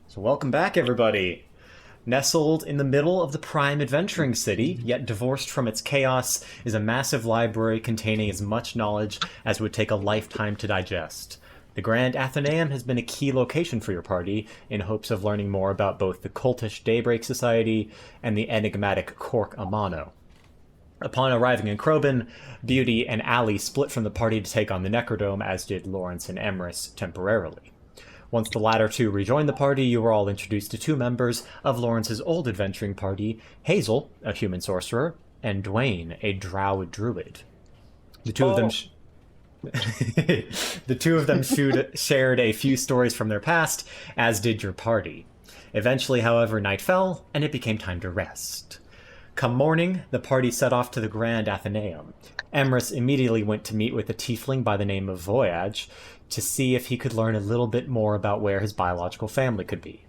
So welcome back, everybody. Nestled in the middle of the prime adventuring city, yet divorced from its chaos, is a massive library containing as much knowledge as would take a lifetime to digest. The Grand Athenaeum has been a key location for your party, in hopes of learning more about both the cultish Daybreak Society and the enigmatic Cork Amano. Upon arriving in Crobin, Beauty and Allie split from the party to take on the Necrodome, as did Lawrence and Emrys temporarily. Once the latter two rejoined the party, you were all introduced to two members of Lawrence's old adventuring party, Hazel, a human sorcerer, and Dwayne, a drow druid. The two of them Oh, the two of them shared a few stories from their past, as did your party. Eventually, however, night fell, and it became time to rest. Come morning, the party set off to the Grand Athenaeum. Emrys immediately went to meet with a tiefling by the name of Voyage to see if he could learn a little bit more about where his biological family could be.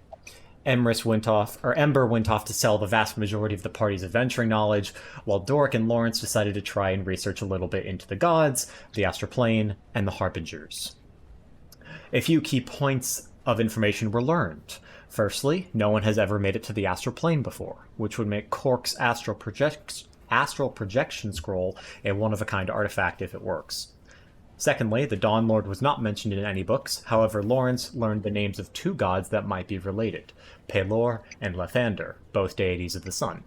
Ember went off to sell the vast majority of the party's adventuring knowledge, while Doric and Lawrence decided to try and research a little bit into the gods, the astral plane, and the harbingers. A few key points of information were learned. Firstly, no one has ever made it to the astral plane before, which would make Cork's astral projection scroll a one-of-a-kind artifact if it works. Secondly, the Dawn Lord was not mentioned in any books. However, Lawrence learned the names of two gods that might be related, Pelor and Lathander, both deities of the sun.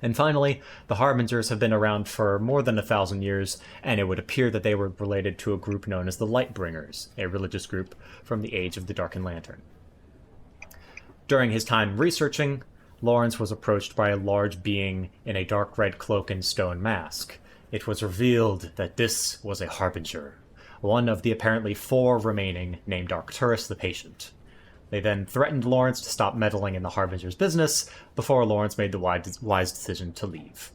And finally, the Harbingers have been around for more than 1,000 years, and it would appear that they were related to a group known as the Lightbringers, a religious group from the age of the Darkened Lantern. During his time researching, Lawrence was approached by a large being in a dark red cloak and stone mask. It was revealed that this was a Harbinger, one of the apparently four remaining, named Arcturus the Patient. They then threatened Lawrence to stop meddling in the Harbinger's business before Lawrence made the wise decision to leave.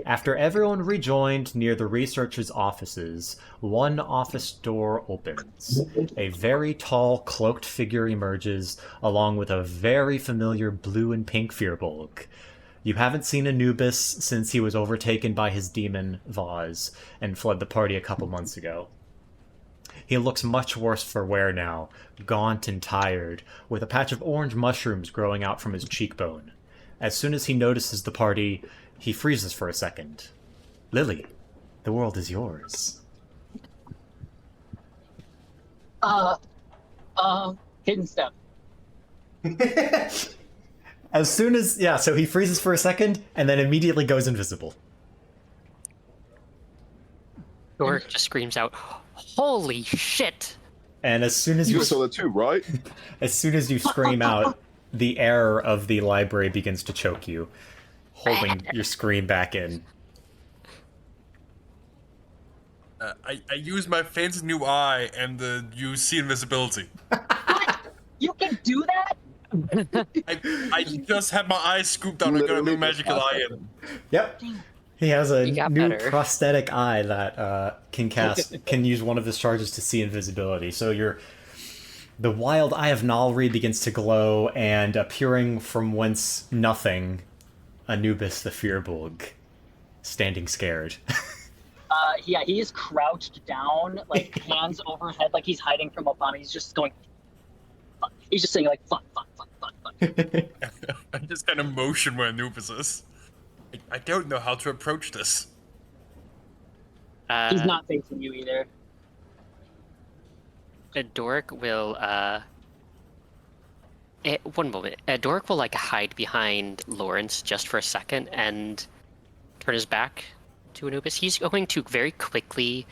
After everyone rejoined near the researchers' offices, one office door opens. A very tall, cloaked figure emerges, along with a very familiar blue and pink Firbolg. You haven't seen Anubis since he was overtaken by his demon, Vaz, and fled the party a couple months ago. He looks much worse for wear now, gaunt and tired, with a patch of orange mushrooms growing out from his cheekbone. As soon as he notices the party, he freezes for a second. Lily, the world is yours. uh, hidden step. As soon as, so he freezes for a second and then immediately goes invisible. Doric just screams out, "Holy shit!" And as soon as You saw that too, right? as soon as you scream out, the air of the library begins to choke you, holding your scream back in. I use my fancy new eye and you see invisibility. What? You can do that? I just had my eyes scooped out. I got a new magical eye in. Yep. He has a You got new better. prosthetic eye that can use one of his charges to see invisibility. So the wild eye of Nalri begins to glow, and appearing from whence nothing, Anubis the Firbolg, standing scared. Yeah, he is crouched down, like hands overhead, like he's hiding from Obama. He's just going, fuck. He's just saying like, fuck, fuck, fuck, fuck, fuck. I just kind of motion where Anubis is. I don't know how to approach this. He's not facing you either. Doric will, one moment. Doric will, hide behind Lawrence just for a second and turn his back to Anubis. He's going to very quickly,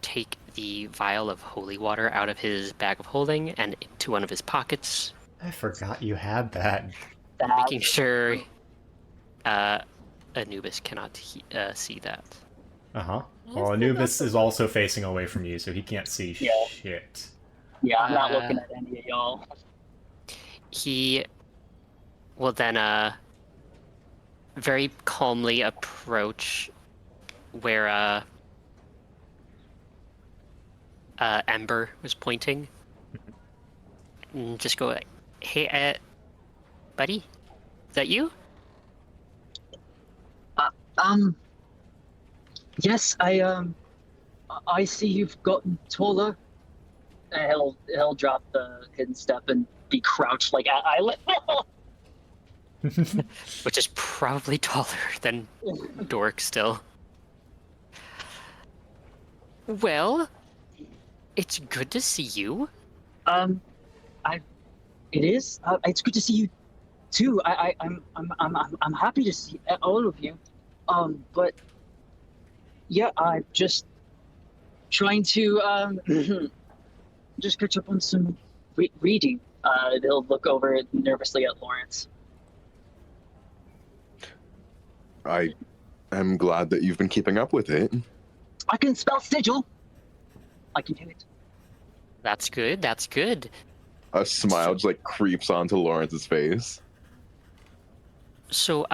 take the vial of holy water out of his bag of holding and into one of his pockets, I forgot you had that. making sure, Anubis cannot see that. Uh-huh. Well, Anubis is also facing away from you, so he can't see Yeah. shit. Yeah, I'm not looking at any of y'all. He will then very calmly approach where Ember was pointing. And just go, "Hey, buddy, is that you?" Yes, I see you've gotten taller. he'll drop the hidden step and be crouched like at eye level. Which is probably taller than Dork still. Well, it's good to see you. It is. It's good to see you, too. I'm happy to see all of you. But yeah, I'm just trying to just catch up on some reading. They'll look over nervously at Lawrence. I am glad that you've been keeping up with it. I can spell sigil. I can do it. That's good. That's good. A smile just like creeps onto Lawrence's face. So,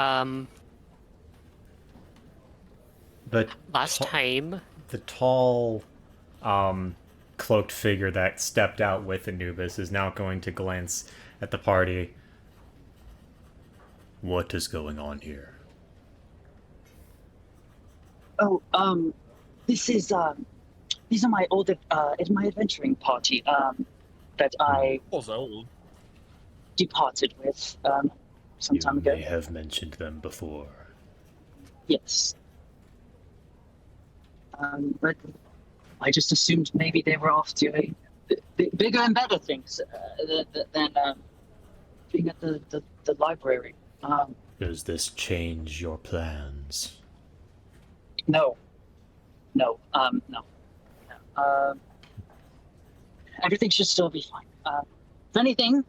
But last time, the tall, cloaked figure that stepped out with Anubis is now going to glance at the party. What is going on here? Oh, these are my old, it's my adventuring party, that I Also old. departed with, some You time ago. may have mentioned them before. Yes. But I just assumed maybe they were off to bigger and better things than being at the library. Does this change your plans? No. No. Everything should still be fine. If anything,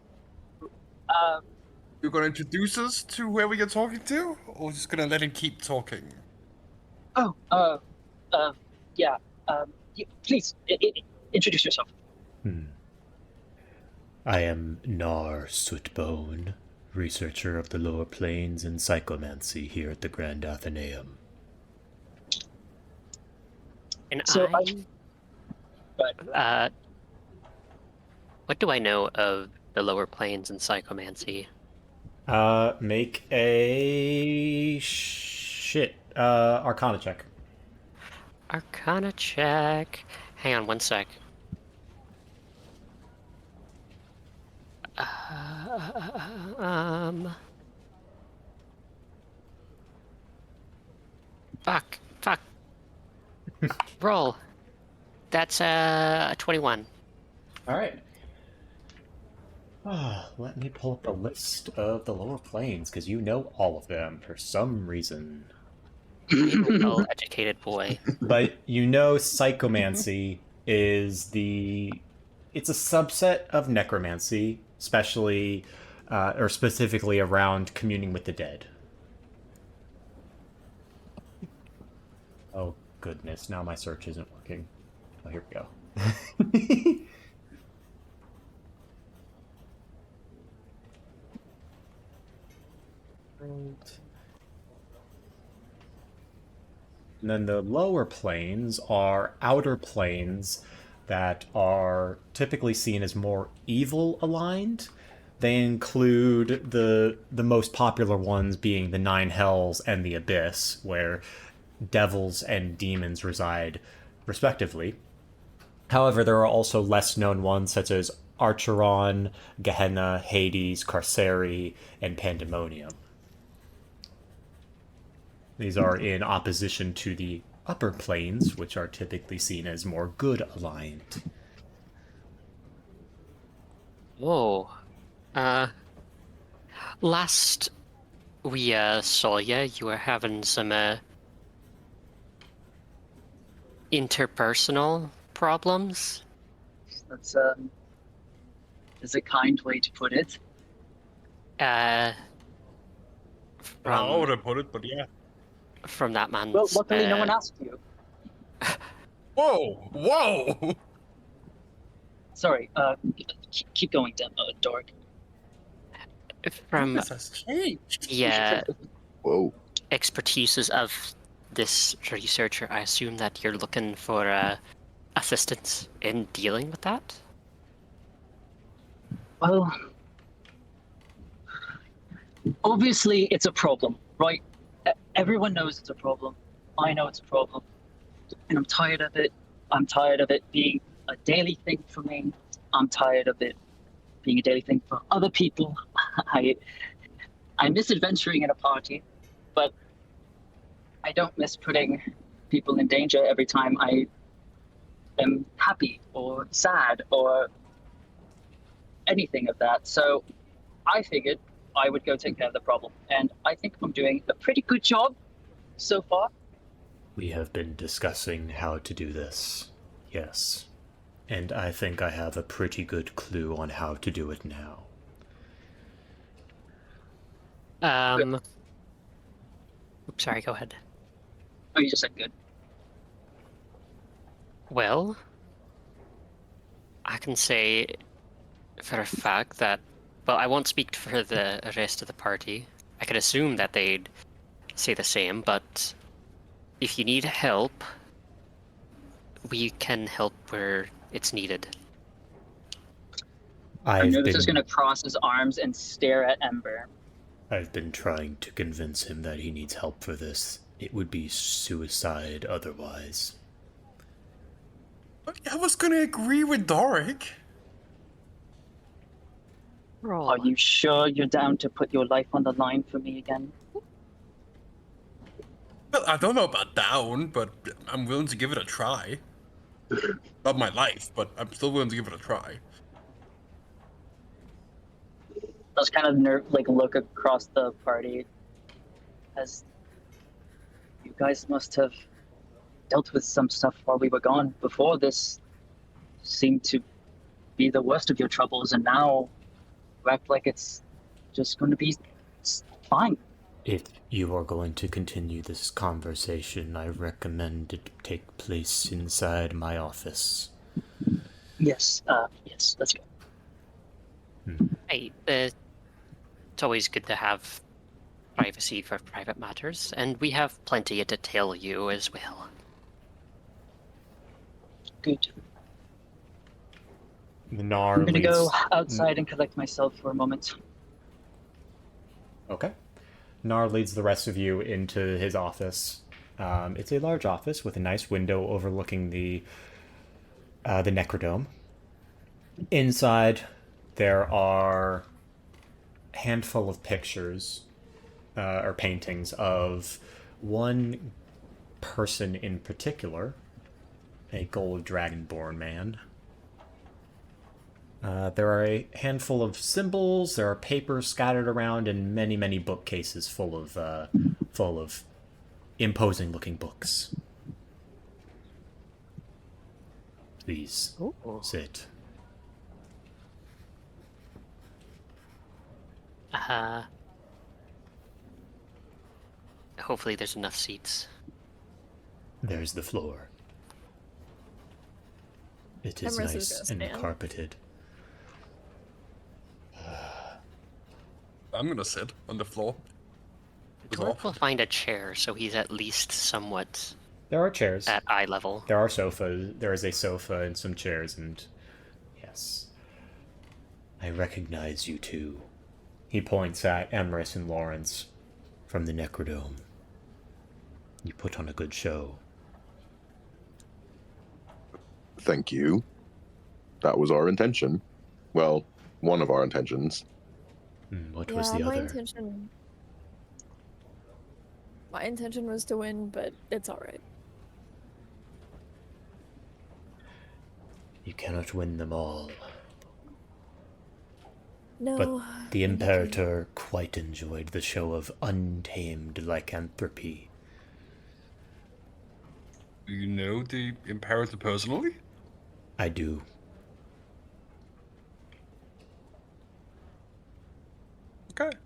You're gonna introduce us to whoever you're talking to, or just gonna let him keep talking? yeah. Please introduce yourself. I am Nar Sootbone, researcher of the lower planes and psychomancy here at the Grand Athenaeum. and So what do I know of the lower planes and psychomancy? Make a Arcana check. Arcana check. Hang on one sec. Fuck. Roll. That's a 21. All right. Let me pull up the list of the lower planes, because you know all of them for some reason. You're a well-educated boy. But you know psychomancy is it's a subset of necromancy, especially or specifically around communing with the dead. Oh goodness, now my search isn't working. Oh, here we go. Right. And then the lower planes are outer planes that are typically seen as more evil aligned. They include the most popular ones being the Nine Hells and the Abyss, where devils and demons reside respectively. However, there are also less known ones such as Archeron, Gehenna, Hades, Carceri, and Pandemonium. These are in opposition to the upper planes, which are typically seen as more good aligned. Whoa. Last we saw you were having some interpersonal problems. That's is a kind way to put it. I From, would have put it, but yeah. from that man's... Well, luckily no one asked you. Whoa! Sorry. Keep going, Dork. From This has changed. the Whoa. expertises of this researcher, I assume that you're looking for assistance in dealing with that? Well, obviously it's a problem, right? Everyone knows it's a problem. I know it's a problem. And I'm tired of it. I'm tired of it being a daily thing for me. I'm tired of it being a daily thing for other people. I I miss adventuring in a party, but I don't miss putting people in danger every time I am happy or sad or anything of that. So I figured I would go take care of the problem, and I think I'm doing a pretty good job so far. We have been discussing how to do this. Yes. And I think I have a pretty good clue on how to do it now. Oops, sorry, go ahead. Oh, you just said good. Well, I can say for a fact that, well, I won't speak for the rest of the party. I can assume that they'd say the same, but if you need help, we can help where it's needed. Anubis is going to cross his arms and stare at Ember. I've been trying to convince him that he needs help for this. It would be suicide otherwise. I was gonna agree with Doric. Are you sure you're down to put your life on the line for me again? Well, I don't know about down, but I'm willing to give it a try. Not my life, but I'm still willing to give it a try. I was kind of look across the party as you guys must have dealt with some stuff while we were gone. Before this seemed to be the worst of your troubles, and now you act like it's just going to be fine. If you are going to continue this conversation, I recommend it take place inside my office. Yes, yes, let's go. Hey, it's always good to have privacy for private matters, and we have plenty to tell you as well. Good. Nar I'm gonna leads... go outside and collect myself for a moment. Okay. Nar leads the rest of you into his office. It's a large office with a nice window overlooking the Necrodome. Inside, there are a handful of pictures or paintings of one person in particular, a gold dragonborn man. There are a handful of symbols. There are papers scattered around, and many, many bookcases full of imposing-looking books. Please sit. Hopefully there's enough seats. There's the floor. It is Emrys nice is and gonna stand. carpeted. I'm gonna sit on the floor. Dork will find a chair, so he's at least somewhat There are chairs. at eye level. There are sofas. There is a sofa and some chairs, and yes. I recognize you two. He points at Emrys and Lawrence from the Necrodome. You put on a good show. Thank you. That was our intention. Well, one of our intentions. What was the my other? My intention was to win, but it's alright. You cannot win them all. No. But the Imperator quite enjoyed the show of untamed lycanthropy. Do you know the Imperator personally? I do. Okay.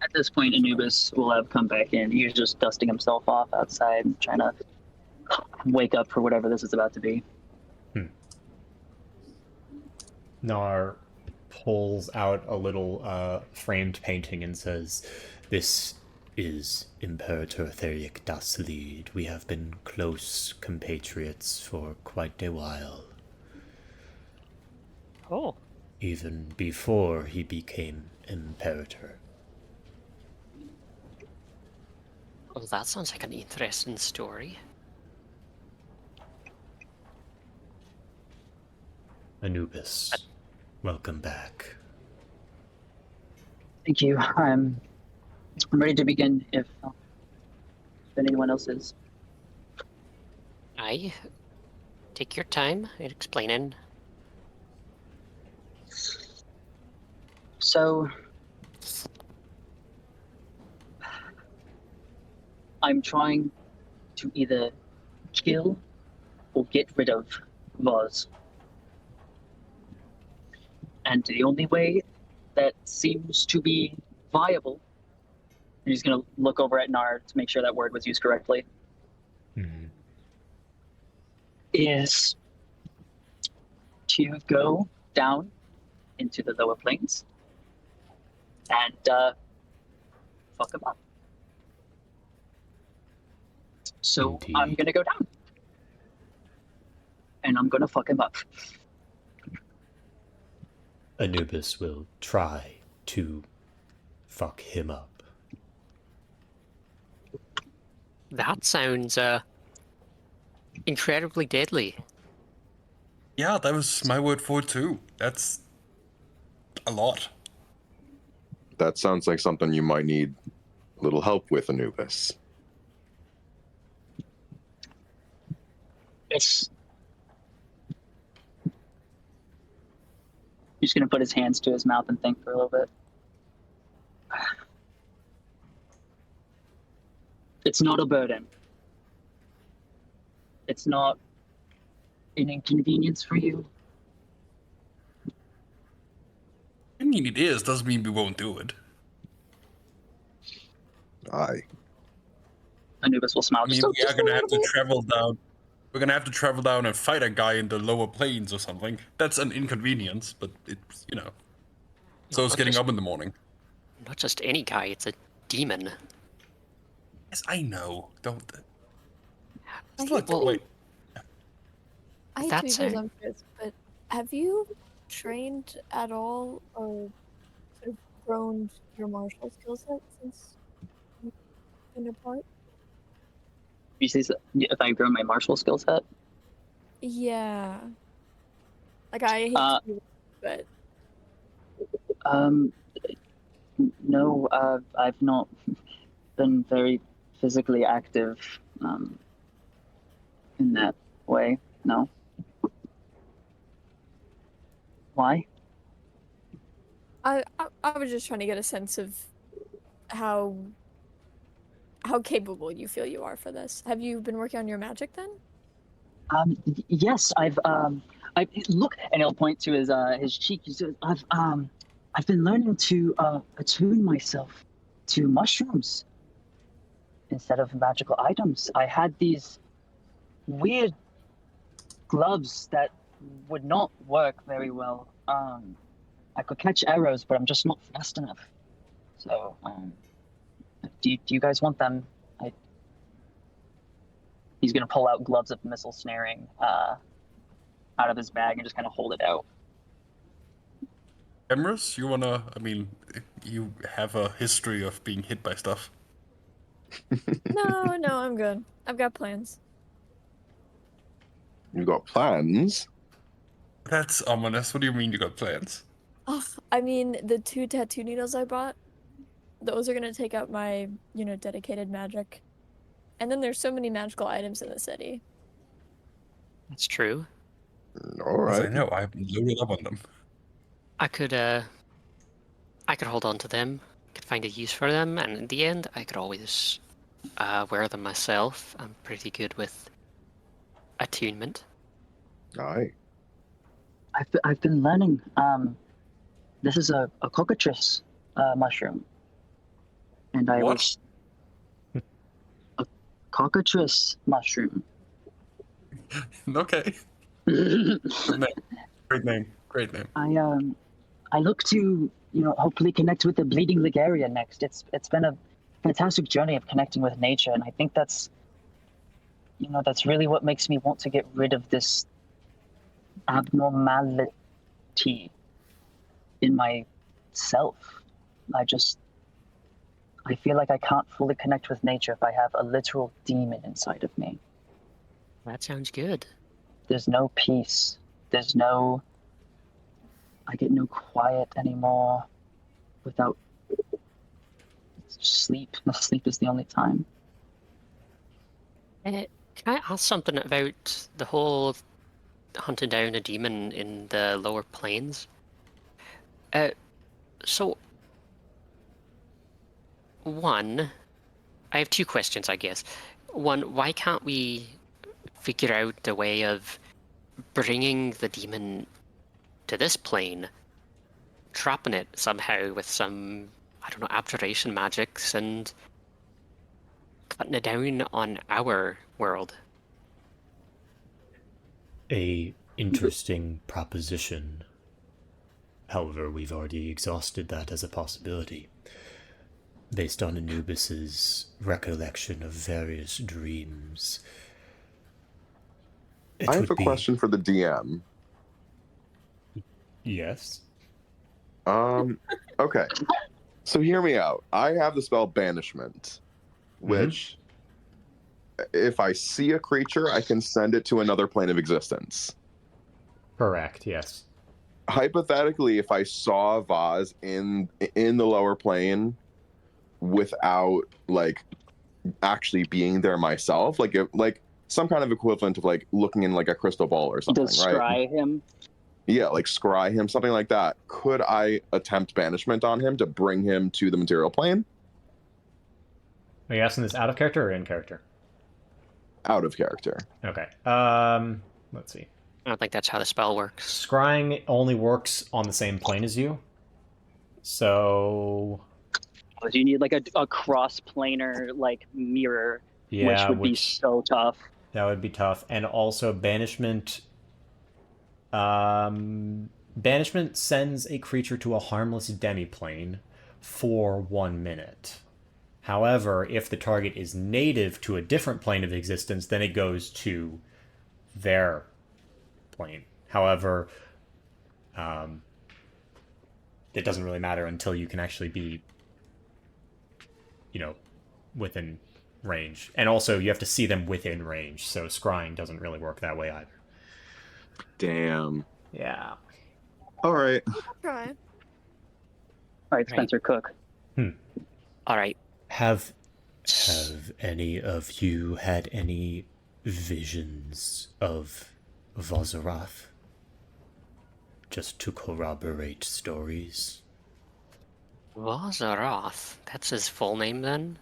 At this point, Anubis will have come back in. He's just dusting himself off outside, trying to wake up for whatever this is about to be. Nar pulls out a little framed painting and says, "This is Imperator Theric Daslead. We have been close compatriots for quite a while. Oh. Even before he became Imperator." Well, that sounds like an interesting story. Anubis, welcome back. Thank you. I'm ready to begin if anyone else is. I take your time in explaining. So, I'm trying to either kill or get rid of Voz. And the only way that seems to be viable, and he's going to look over at Nard to make sure that word was used correctly, is to go down into the lower planes and fuck him up. So Indeed. I'm going to go down. And I'm going to fuck him up. Anubis will try to fuck him up. That sounds incredibly deadly. Yeah, that was my word for it too. That's a lot. That sounds like something you might need a little help with, Anubis. It's. He's going to put his hands to his mouth and think for a little bit. It's not a burden. It's not an inconvenience for you. I mean, it is. Doesn't mean we won't do it. Aye. Anubis will smile. I mean, we are gonna have to travel down. We're gonna have to travel down and fight a guy in the lower planes or something. That's an inconvenience, but it's, you know. So it's Not getting just- up in the morning. Not just any guy, it's a demon. Yes, I know. Don't. I Look, hate to wait. I hate to That be sound- presumptuous, but have you trained at all or sort of grown your martial skill set since you've been apart? You see, if I grow my martial skill set, Yeah. Like, I hate to be, but um, no, I've not been very physically active in that way. No. Why? I was just trying to get a sense of how capable you feel you are for this. Have you been working on your magic then? Yes, I look, and he'll point to his cheek. He says, I've been learning to attune myself to mushrooms instead of magical items. I had these weird gloves that would not work very well. I could catch arrows, but I'm just not fast enough. So, do you guys want them? He's gonna pull out gloves of missile snaring out of his bag and just kind of hold it out. Emrys, you wanna? I mean, you have a history of being hit by stuff. No, I'm good. I've got plans. You got plans? That's ominous. What do you mean you got plans? Ugh, I mean, the 2 tattoo needles I bought, those are gonna take out my, dedicated magic. And then there's so many magical items in the city. That's true. All As I right. know, I've loaded up on them. I could hold on to them, could find a use for them, and in the end, I could always wear them myself. I'm pretty good with attunement. Aye. I've been learning. This is a cockatrice mushroom, and I What? was a cockatrice mushroom. Okay. Good name. Great name. Great name. I look to hopefully connect with the bleeding Ligaria next. It's been a fantastic journey of connecting with nature, and I think that's really what makes me want to get rid of this abnormality in myself. I feel like I can't fully connect with nature if I have a literal demon inside of me. That sounds good. There's no peace. There's no I get no quiet anymore without sleep. The sleep is the only time. Can I ask something about the whole hunting down a demon in the lower planes? So, one, I have two questions, I guess. One, why can't we figure out a way of bringing the demon to this plane, trapping it somehow with some, I don't know, abjuration magics, and cutting it down on our world? A interesting proposition. However, we've already exhausted that as a possibility. Based on Anubis's recollection of various dreams. I have a question for the DM. Yes? Okay. So hear me out. I have the spell Banishment, which, if I see a creature, I can send it to another plane of existence. Correct, yes. Hypothetically, if I saw a vase in the lower plane without like actually being there myself, like some kind of equivalent of like looking in like a crystal ball or something, Does right? scry him? Yeah, like scry him, something like that. Could I attempt banishment on him to bring him to the material plane? Are you asking this out of character or in character? Out of character. Okay. Let's see. I don't think that's how the spell works. Scrying only works on the same plane as you. So Oh, do you need like a cross-planar like mirror, yeah, which would be so tough. That would be tough. And also banishment. Banishment sends a creature to a harmless demiplane for 1 minute. However, if the target is native to a different plane of existence, then it goes to their plane. However, it doesn't really matter until you can actually be, within range. And also, you have to see them within range, so scrying doesn't really work that way either. Damn. Yeah. All right. Try. All right, Spencer Cook. All right. Have any of you had any visions of Vozaroth? Just to corroborate stories? Vozaroth. That's his full name then?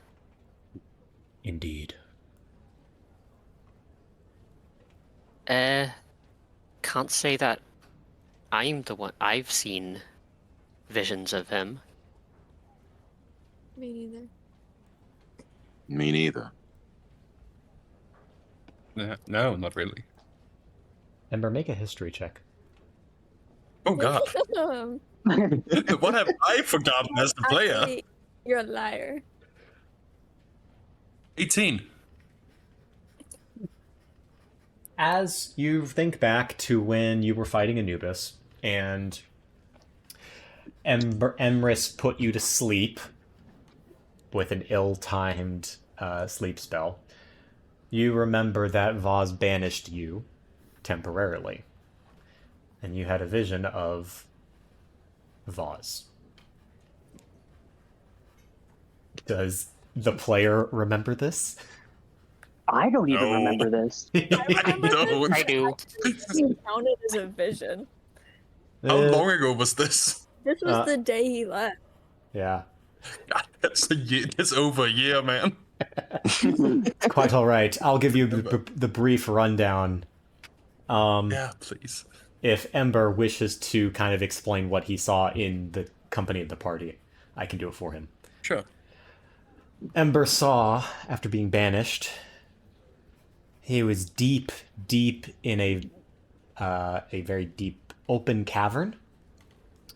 Indeed. Can't say that I'm the one. I've seen visions of him. Me neither. Me neither. No, not really. Ember, make a history check. Oh god. What have I forgotten as the player? Actually, you're a liar. 18. As you think back to when you were fighting Anubis and Emrys put you to sleep with an ill-timed sleep spell, you remember that Vaz banished you temporarily. And you had a vision of Vaz. Does the player remember this? I don't even No. remember this. I don't. I do. It counted as a vision. How long ago was this? This was the day he left. Yeah. God, that's a year. That's over a year, man. Quite all right. I'll give you the brief rundown. Yeah, please. If Ember wishes to kind of explain what he saw in the company of the party, I can do it for him. Sure. Ember saw, after being banished, he was deep in a very deep open cavern.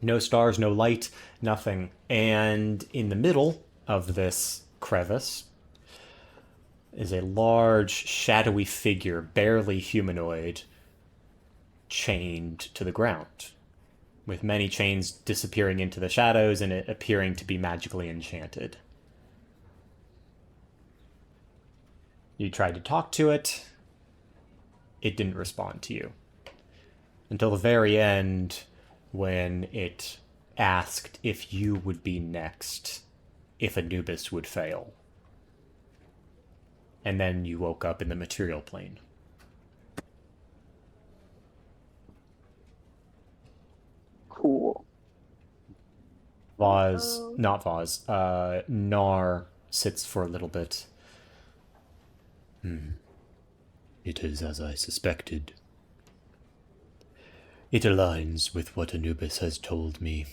No stars, no light, nothing. And in the middle of this crevice is a large, shadowy figure, barely humanoid, chained to the ground, with many chains disappearing into the shadows and it appearing to be magically enchanted. You tried to talk to it. It didn't respond to you. Until the very end, when it asked if you would be next if Anubis would fail. And then you woke up in the material plane. Cool. Not Vaz, Nar sits for a little bit. It is as I suspected. It aligns with what Anubis has told me.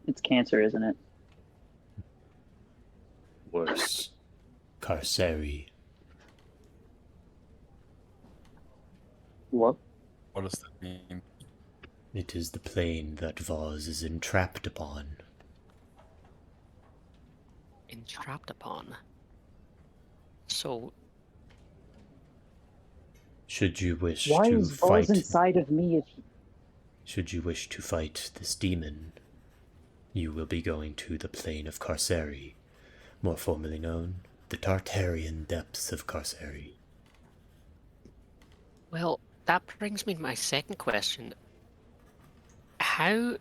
It's cancer, isn't it? Worse. Carceri. What? What does that mean? It is the plane that Vaz is entrapped upon. Entrapped upon. So, Should you wish Why to is fight... Voz inside of me if he... Should you wish to fight this demon, you will be going to the plane of Carceri, more formally known, the Tartarian depths of Carceri. well, that brings me to my second question. How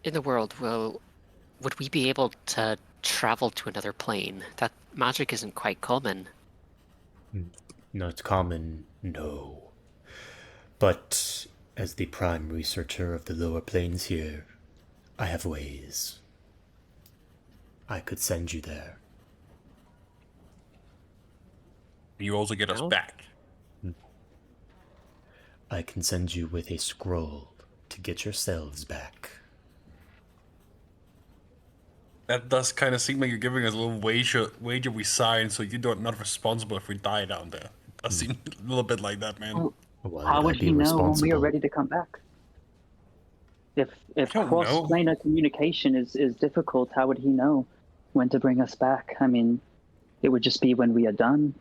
in the world would we be able to travel to another plane? That magic isn't quite common. Not common, no. But as the prime researcher of the lower planes here, I have ways. I could send you there. You also get us No? back. I can send you with a scroll to get yourselves back. That does kind of seem like you're giving us a little wager we sign, so you're not responsible if we die down there. It does seem a little bit like that, man. Well, Why how would I would be he know when we are responsible? ready to come back? If I don't know. cross-planar communication is difficult, how would he know when to bring us back? I mean, it would just be when we are done.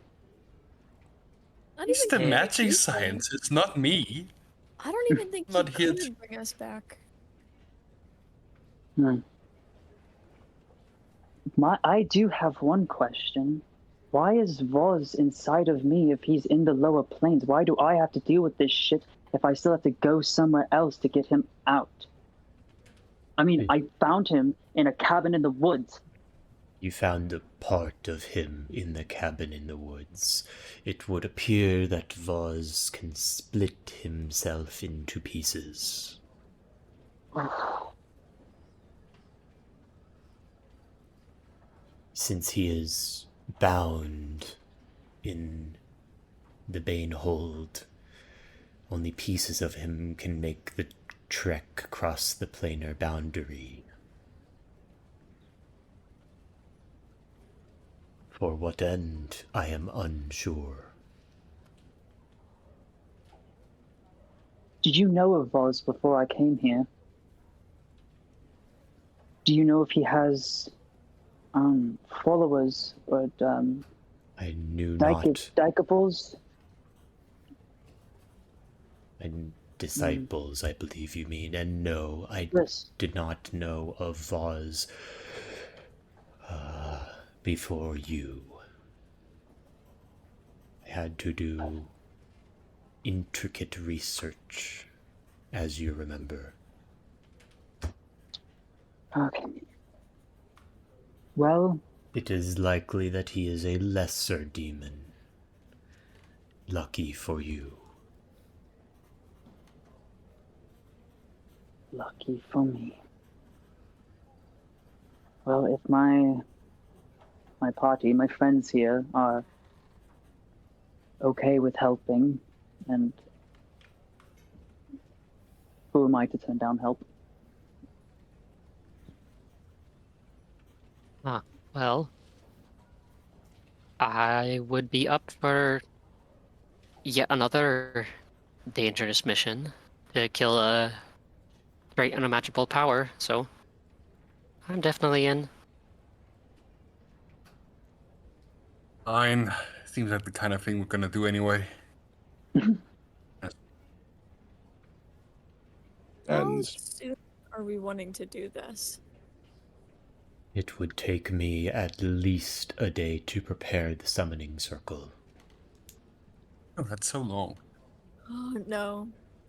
Not It's the even magic communication. science. It's not me. I don't even think Not he here could bring us back. I do have one question. Why is Voz inside of me if he's in the lower planes? Why do I have to deal with this shit if I still have to go somewhere else to get him out? I mean, I found him in a cabin in the woods. You found a part of him in the cabin in the woods. It would appear that Vaz can split himself into pieces. Since he is bound in the Bane hold, only pieces of him can make the trek across the planar boundary. For what end, I am unsure. Did you know of Voz before I came here? Do you know if he has followers or I knew not. Dikeables? And disciples, I believe you mean. And no, I Yes. did not know of Vaz before you. I had to do intricate research, as you remember. Okay. Well, It is likely that he is a lesser demon. Lucky for you. lucky for me. Well, if my party, my friends here are okay with helping, and who am I to turn down help? Well, I would be up for yet another dangerous mission to kill a great unimaginable power, so I'm definitely in. Fine. Seems like the kind of thing we're gonna do anyway. How And soon are we wanting to do this? It would take me at least a day to prepare the summoning circle. Oh, that's so long. Oh no.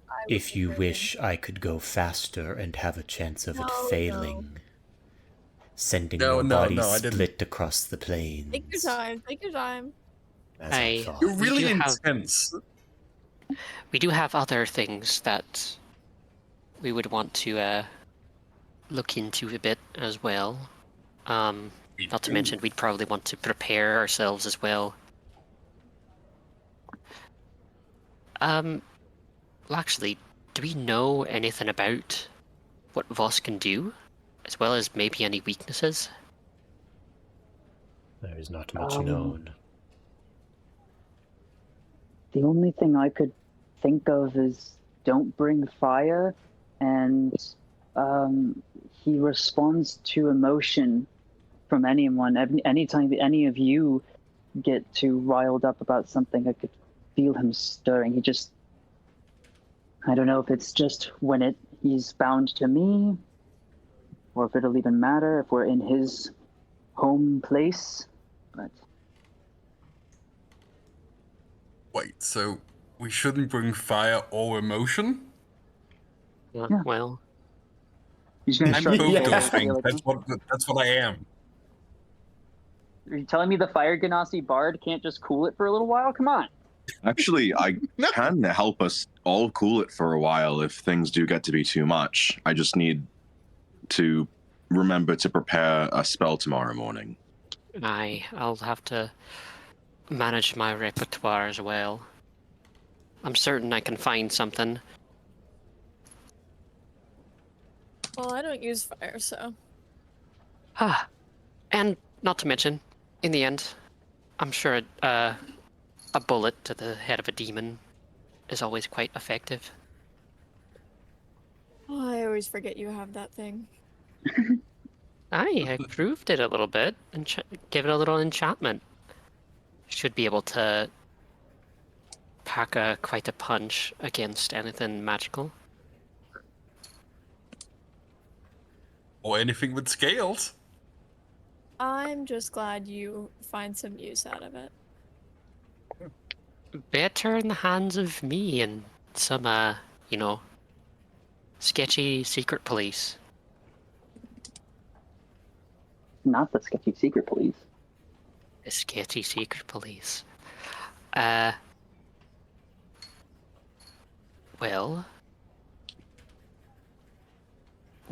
I would If you prefer wish, I could go faster and have a chance of it No, failing, sending No, your no, body no, I didn't. split across the plains. Take your time. Take your time. As I I- thought. You're We really do have- intense. We do have other things that we would want to look into a bit as well. We Not to do. mention, we'd probably want to prepare ourselves as well. Well, actually, do we know anything about what Voss can do, as well as maybe any weaknesses? There is not much Um, known. The only thing I could think of is don't bring fire, and he responds to emotion from anyone. Anytime that any of you get too riled up about something, I could feel him stirring. I don't know if it's just when he's bound to me, or if it'll even matter if we're in his home place, but Wait, so we shouldn't bring fire or emotion? Yeah. Well, he's gonna I'm shrug his both shoulders those and be things. like, That's what I am. Are you telling me the Fire Ganassi Bard can't just cool it for a little while? Come on. Actually, I can help us all cool it for a while if things do get to be too much. I just need to remember to prepare a spell tomorrow morning. I'll have to manage my repertoire as well. I'm certain I can find something. Well, I don't use fire, so. Ah, and not to mention, in the end, I'm sure a bullet to the head of a demon is always quite effective. Oh, I always forget you have that thing. I improved it a little bit and give it a little enchantment. Should be able to pack quite a punch against anything magical. Or anything with scales. I'm just glad you find some use out of it. Better in the hands of me and some, sketchy secret police. Not the sketchy secret police. The sketchy secret police. Well,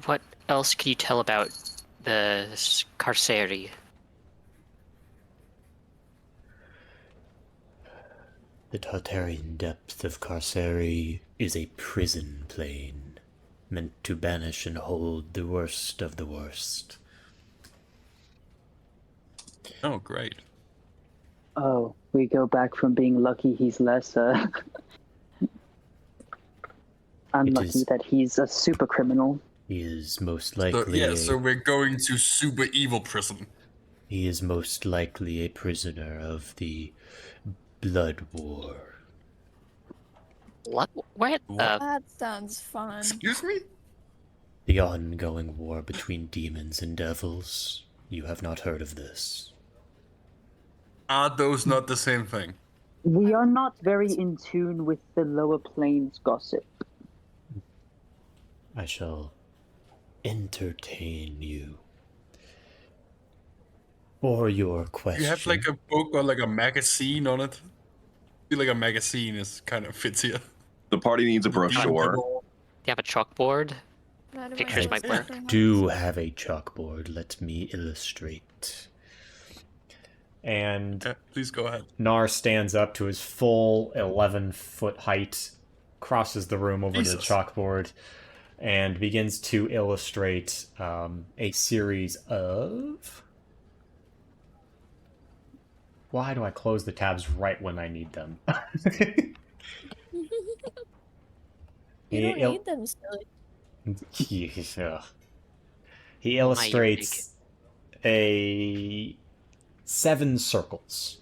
what else can you tell about the Carceri? The Tartarian depth of Carceri is a prison plane, meant to banish and hold the worst of the worst. Oh, great. Oh, we go back from being lucky he's less unlucky that he's a super criminal. He is most So, likely so we're going to super evil prison. he is most likely a prisoner of the Blood War. What? What? That sounds fun. Excuse me? The ongoing war between demons and devils. You have not heard of this. Are those not the same thing? We are not very in tune with the lower planes gossip. I shall entertain you. For your question. You have like a book or like a magazine on it? I feel like a magazine is kind of fits here. The party needs a brochure. Do you have a chalkboard? Not in Pictures my might work. perhaps. do have a chalkboard. Let me illustrate. And Yeah, please go ahead. Nar stands up to his full 11-foot height, crosses the room over to the Jesus. chalkboard, and begins to illustrate a series of... Why do I close the tabs right when I need them? You don't He need them, silly. Yeah. He illustrates a 7 circles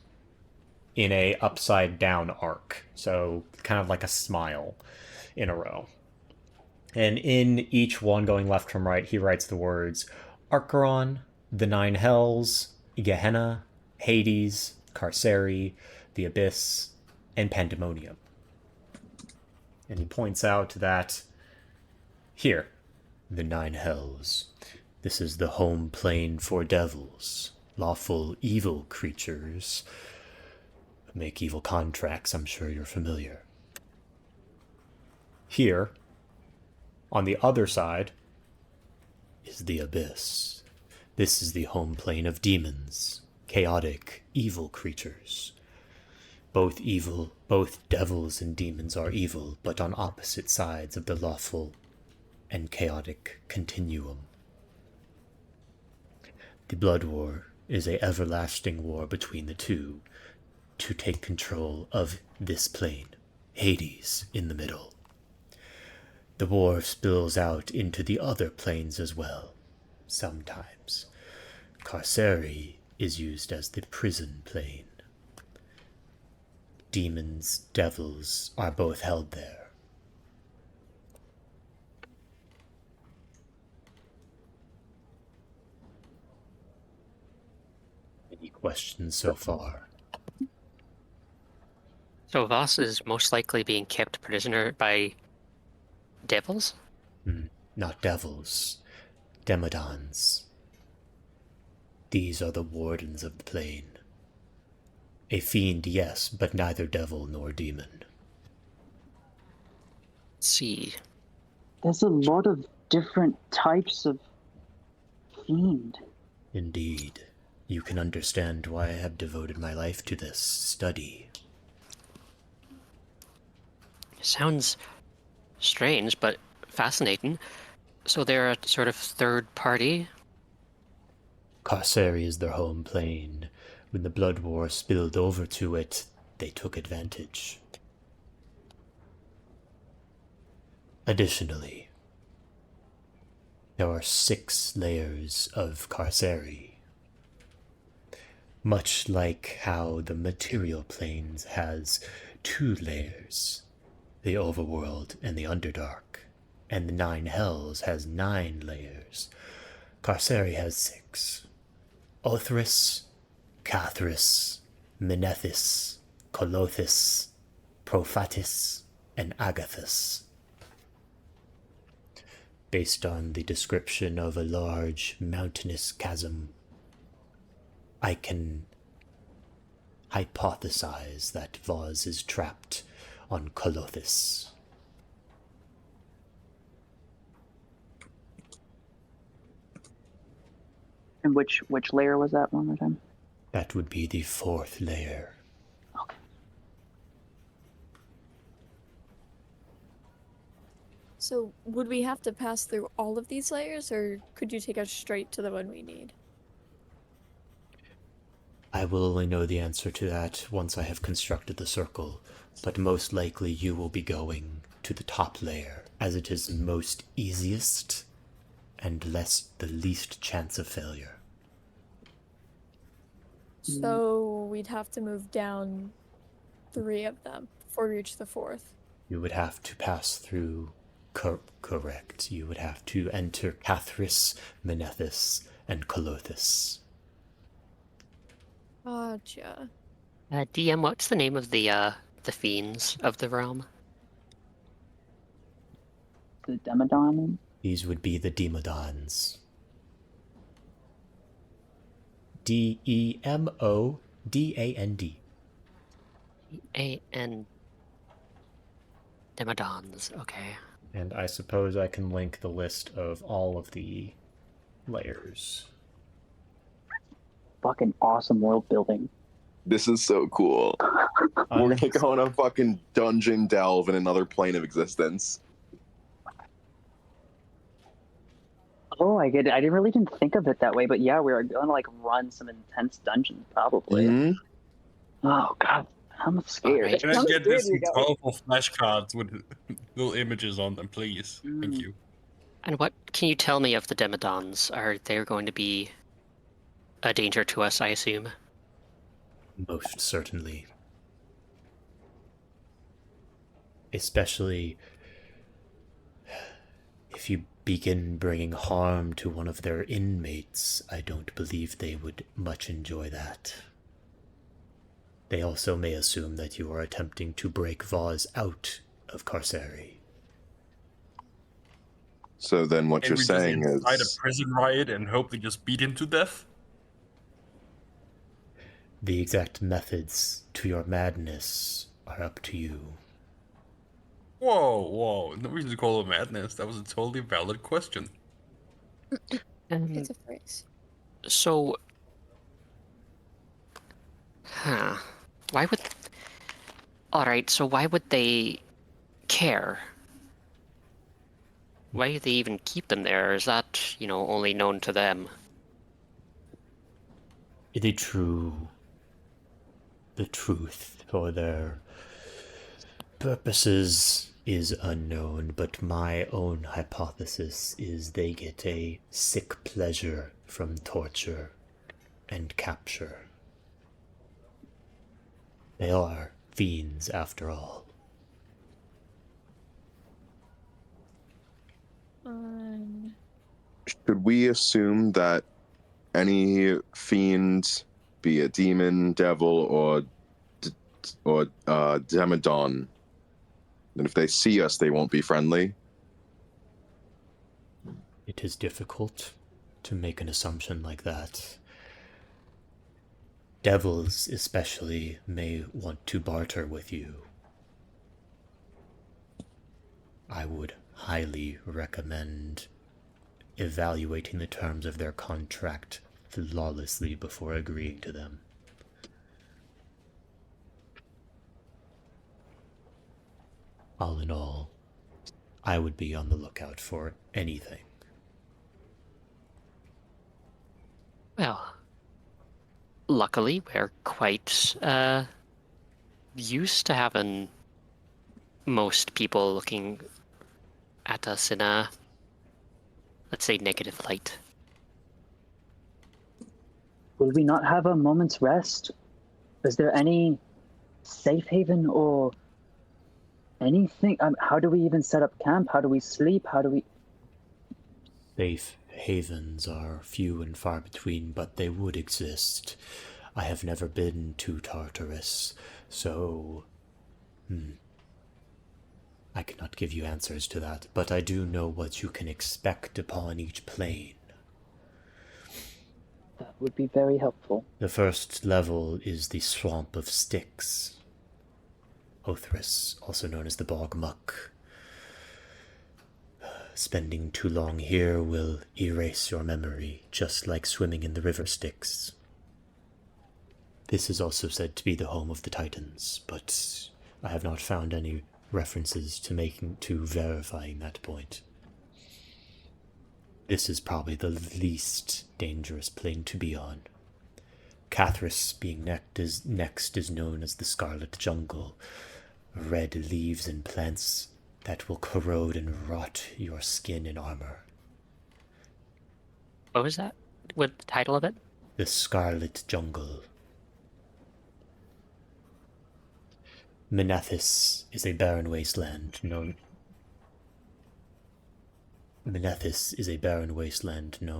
in a upside down arc, so kind of like a smile in a row. And in each one, going left from right, he writes the words Archeron, the 9 Hells, Gehenna, Hades, Carceri, the Abyss, and pandemonium. And he points out that here, the Nine Hells. This is the home plane for devils, lawful evil creatures. Make evil contracts, I'm sure you're familiar. Here, on the other side, is the Abyss. This is the home plane of demons, chaotic, evil creatures. Both evil, both devils and demons are evil, but on opposite sides of the lawful and chaotic continuum. The Blood War is a everlasting war between the two to take control of this plane, Hades in the middle. The war spills out into the other planes as well, sometimes. Carceri is used as the prison plane. Demons, devils are both held there. Any questions so far? So Voss is most likely being kept prisoner by devils? Not devils, demodons. These are the wardens of the plane. A fiend, yes, but neither devil nor demon. Let's see. There's a lot of different types of fiend. Indeed. You can understand why I have devoted my life to this study. Sounds strange, but fascinating. So they're a sort of third party? Carceri is their home plane. When the Blood War spilled over to it, they took advantage. Additionally, there are 6 layers of Carceri. Much like how the material planes has 2 layers, the overworld and the underdark, and the 9 hells has 9 layers. Carceri has 6. Othris, Cathris, Menethis, Colothis, Prophatis, and Agathis. Based on the description of a large mountainous chasm, I can hypothesize that Voz is trapped on Colothis. And which layer was that one more time? That would be the 4th layer. Okay. So, would we have to pass through all of these layers, or could you take us straight to the one we need? I will only know the answer to that once I have constructed the circle, but most likely you will be going to the top layer, as it is most easiest and the least chance of failure. So, we'd have to move down 3 of them before we reach the 4th. You would have to pass through... correct. You would have to enter Cathris, Menethis, and Colothis. Gotcha. DM, what's the name of the fiends of the realm? The Demodon? These would be the Demodons. D-E-M-O-D-A-N-D. A-N... Demodons, okay. And I suppose I can link the list of all of the layers. Fucking awesome world building. This is so cool. We're gonna go on a fucking dungeon delve in another plane of existence. Oh, I get it. I didn't think of it that way, but yeah, we're gonna like run some intense dungeons probably. Mhm. Oh god, I'm scared. Alright. Can I I'm get scared this we in got- colorful flashcards with little images on them, please? Thank Mm. you. And what can you tell me of the Demodons? Are they going to be a danger to us, I assume? Most certainly. Especially if you begin bringing harm to one of their inmates, I don't believe they would much enjoy that. They also may assume that you are attempting to break Vaz out of Carceri. So then what And you're we just saying incite a is prison riot and hope they just beat him to death? The exact methods to your madness are up to you. Whoa. No reason to call it madness. That was a totally valid question. It's a phrase. So, huh? Why would? All right. So why would they care? Why do they even keep them there? Is that, only known to them? The truth for their purposes is unknown, but my own hypothesis is they get a sick pleasure from torture and capture. They are fiends, after all. should we assume that any fiend, be it demon, devil, or demodon, and if they see us, they won't be friendly? It is difficult to make an assumption like that. Devils, especially, may want to barter with you. I would highly recommend evaluating the terms of their contract flawlessly before agreeing to them. All in all, I would be on the lookout for anything. Well, luckily we're quite used to having most people looking at us in a, let's say, negative light. Will we not have a moment's rest? Is there any safe haven or anything? How do we even set up camp? How do we sleep? How do we... Safe havens are few and far between, but they would exist. I have never been to Tartarus, so... I cannot give you answers to that, but I do know what you can expect upon each plane. That would be very helpful. The first level is the Swamp of Styx. Othris, also known as the Bog Muck. Spending too long here will erase your memory, just like swimming in the river Styx. This is also said to be the home of the Titans, but I have not found any references to verifying that point. This is probably the least dangerous plane to be on. Cathris being next is known as the Scarlet Jungle. Red leaves and plants that will corrode and rot your skin and armor. What was that? What the title of it? The Scarlet Jungle. Menethis is a barren wasteland known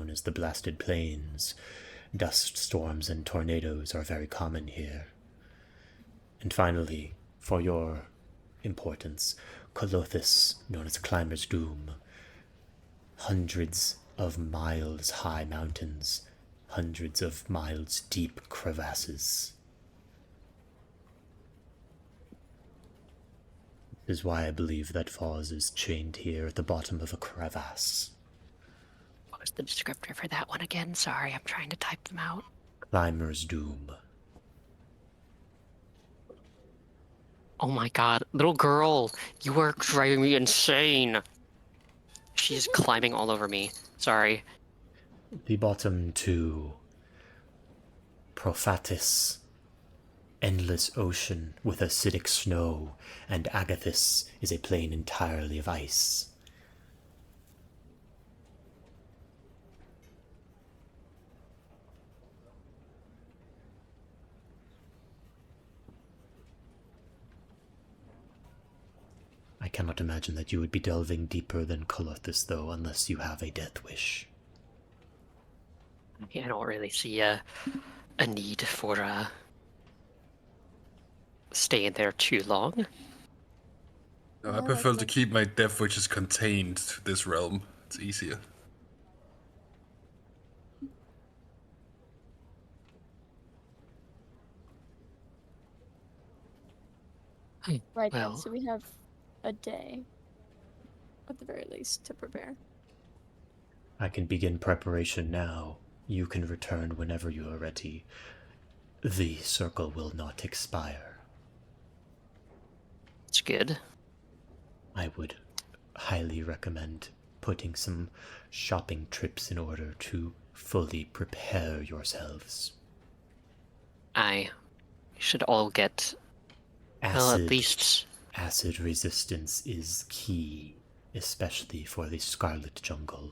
as the Blasted Plains. Dust storms and tornadoes are very common here. And finally, for your importance, Colothis, known as Climber's Doom. Hundreds of miles high mountains, hundreds of miles deep crevasses. This is why I believe that Foz is chained here at the bottom of a crevasse. What was the descriptor for that one again? Sorry, I'm trying to type them out. Climber's Doom. Oh my god, little girl, you are driving me insane. She's climbing all over me. Sorry. The bottom two. Prophatis. Endless ocean with acidic snow, and Agathis is a plain entirely of ice. I cannot imagine that you would be delving deeper than Colothis, though, unless you have a death wish. I don't really see a need for stay in there too long. No, I Yeah, prefer that's to keep my death witches contained to this realm. It's easier. right then. Well, So we have a day, at the very least, to prepare. I can begin preparation now. You can return whenever you are ready. The circle will not expire. it's good. I would highly recommend putting some shopping trips in order to fully prepare yourselves. I should all get, well, at least Acid resistance is key, especially for the Scarlet Jungle.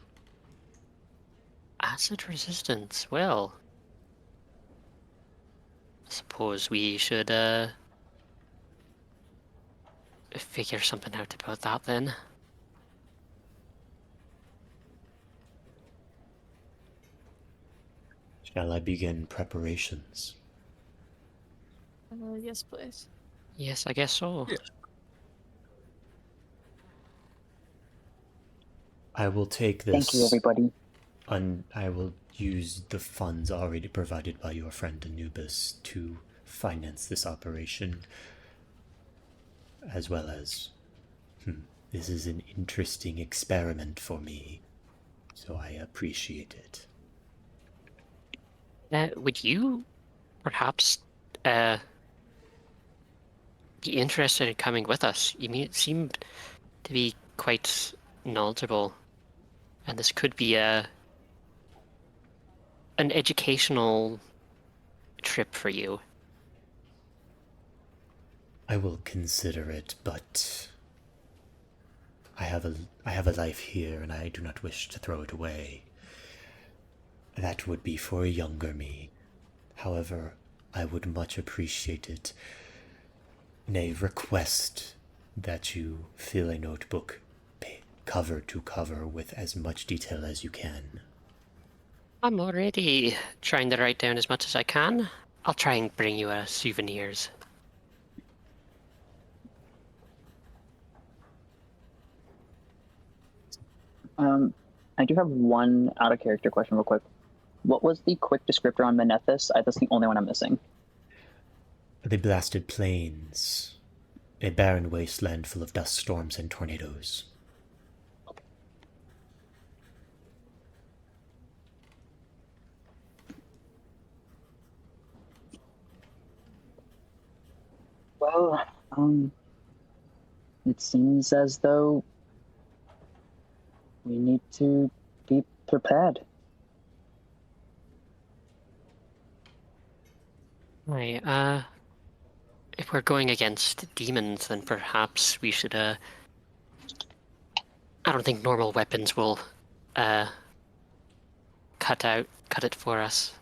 acid resistance. Well, I suppose we should figure something out about that then. Shall I begin preparations? Yes, please. Yes, I guess so. Yeah. I will take this. Thank you, everybody. I will use the funds already provided by your friend Anubis to finance this operation, as well as this is an interesting experiment for me, so I appreciate it. Would you perhaps be interested in coming with us? You seem to be quite knowledgeable, and this could be an educational trip for you. I will consider it, but I have a life here, and I do not wish to throw it away. That would be for a younger me. However, I would much appreciate it. Nay, request that you fill a notebook cover to cover with as much detail as you can. I'm already trying to write down as much as I can. I'll try and bring you souvenirs. I do have one out of character question, real quick. What was the quick descriptor on Menethus? That's the only one I'm missing. The blasted plains, a barren wasteland full of dust storms and tornadoes. Well, it seems as though we need to be prepared. Right, if we're going against demons, then perhaps we should, I don't think normal weapons will, cut it for us.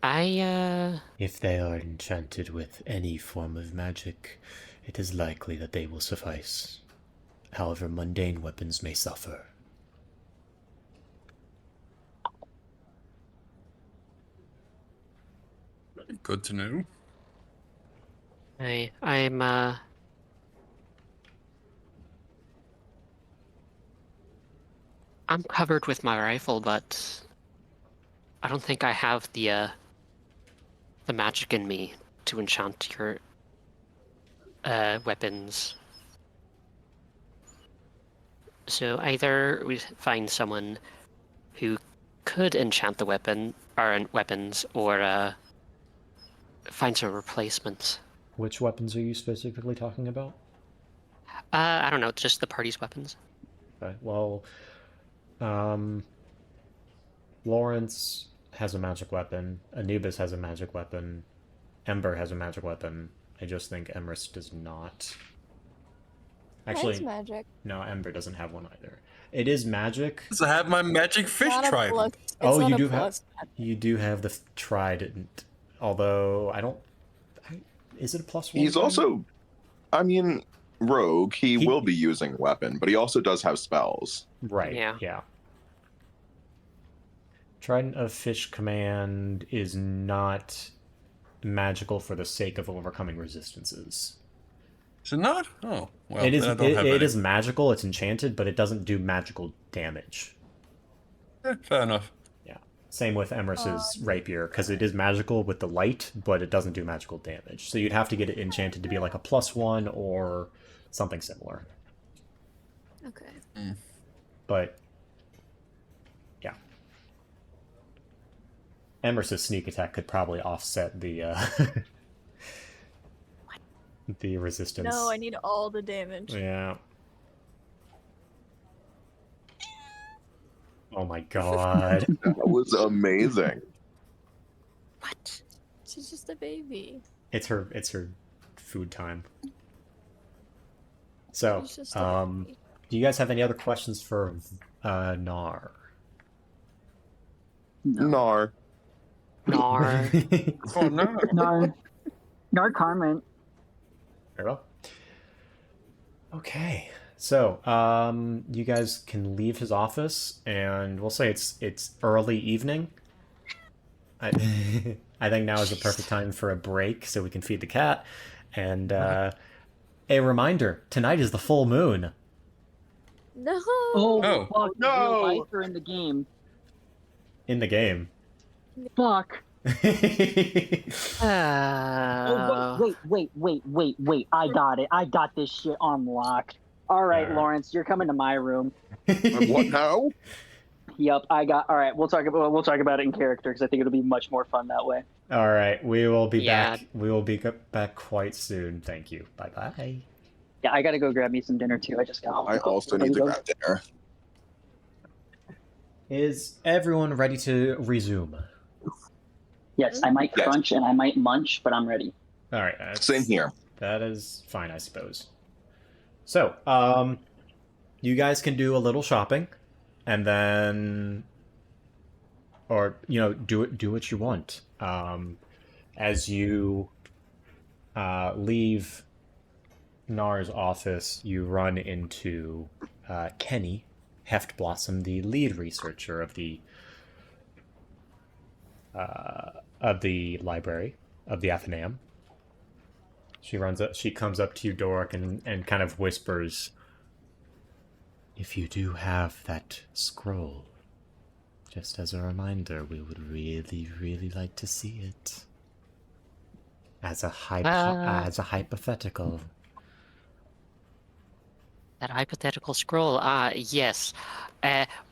If they are enchanted with any form of magic, it is likely that they will suffice. However, mundane weapons may suffer. Good to know. I'm covered with my rifle, but I don't think I have the magic in me to enchant your weapons. So either we find someone who could enchant the weapons, or find some replacements. Which weapons are you specifically talking about? I don't know, just the party's weapons. Okay, well, Lawrence has a magic weapon, Anubis has a magic weapon, Ember has a magic weapon. I just think Emrys does not. Actually, Mine's magic. no, Ember doesn't have one either. It is magic. I have my magic fish Not a trident. plus. It's Oh, not you a do have. plus magic. You do have the trident, although I don't. Is it a +1? He's also, I mean, rogue. He will be using weapon, but he also does have spells. Right. Yeah. Yeah. Trident of Fish Command is not magical for the sake of overcoming resistances. Is it not? Oh, well, It is. then I don't have It any. is magical. It's enchanted, but it doesn't do magical damage. Fair enough. Yeah. Same with Emrys's rapier, because it is magical with the light, but it doesn't do magical damage. So you'd have to get it enchanted to be like a +1 or something similar. Okay. But yeah, Emrys's sneak attack could probably offset the the resistance. No, I need all the damage. Yeah. Oh my god. That was amazing. What? She's just a baby. It's her food time. So, She's just a baby. do you guys have any other questions for Nar? Nar. Nar. Oh, no. No comment. Very well. Okay. So, you guys can leave his office, and we'll say it's early evening. I I think now is the perfect time for a break, so we can feed the cat. And a reminder: tonight is the full moon. No. Oh, fuck! no. Real life or in the game? In the game. Fuck! Uh, Oh, wait! I got it. I got this shit on lock. All right, Alright. Lawrence, you're coming to my room. What now? Yep, I got. All right, we'll talk about it in character because I think it'll be much more fun that way. All right, we will be Yeah. back. We will be back quite soon. Thank you. Bye bye. Yeah, I gotta go grab me some dinner too. I just got. I also need to grab dinner. Is everyone ready to resume? Yes, I might Yes. crunch and I might munch, but I'm ready. All right. That's, Same here. That is fine, I suppose. So, you guys can do a little shopping, and then, or do what you want. As you leave Nar's office, you run into Kenny Heftblossom, the lead researcher of the library of the Athenaeum. She comes up to you, Doric, and kind of whispers, "If you do have that scroll, just as a reminder, we would really, really like to see it. As a hypothetical." that hypothetical scroll. Yes.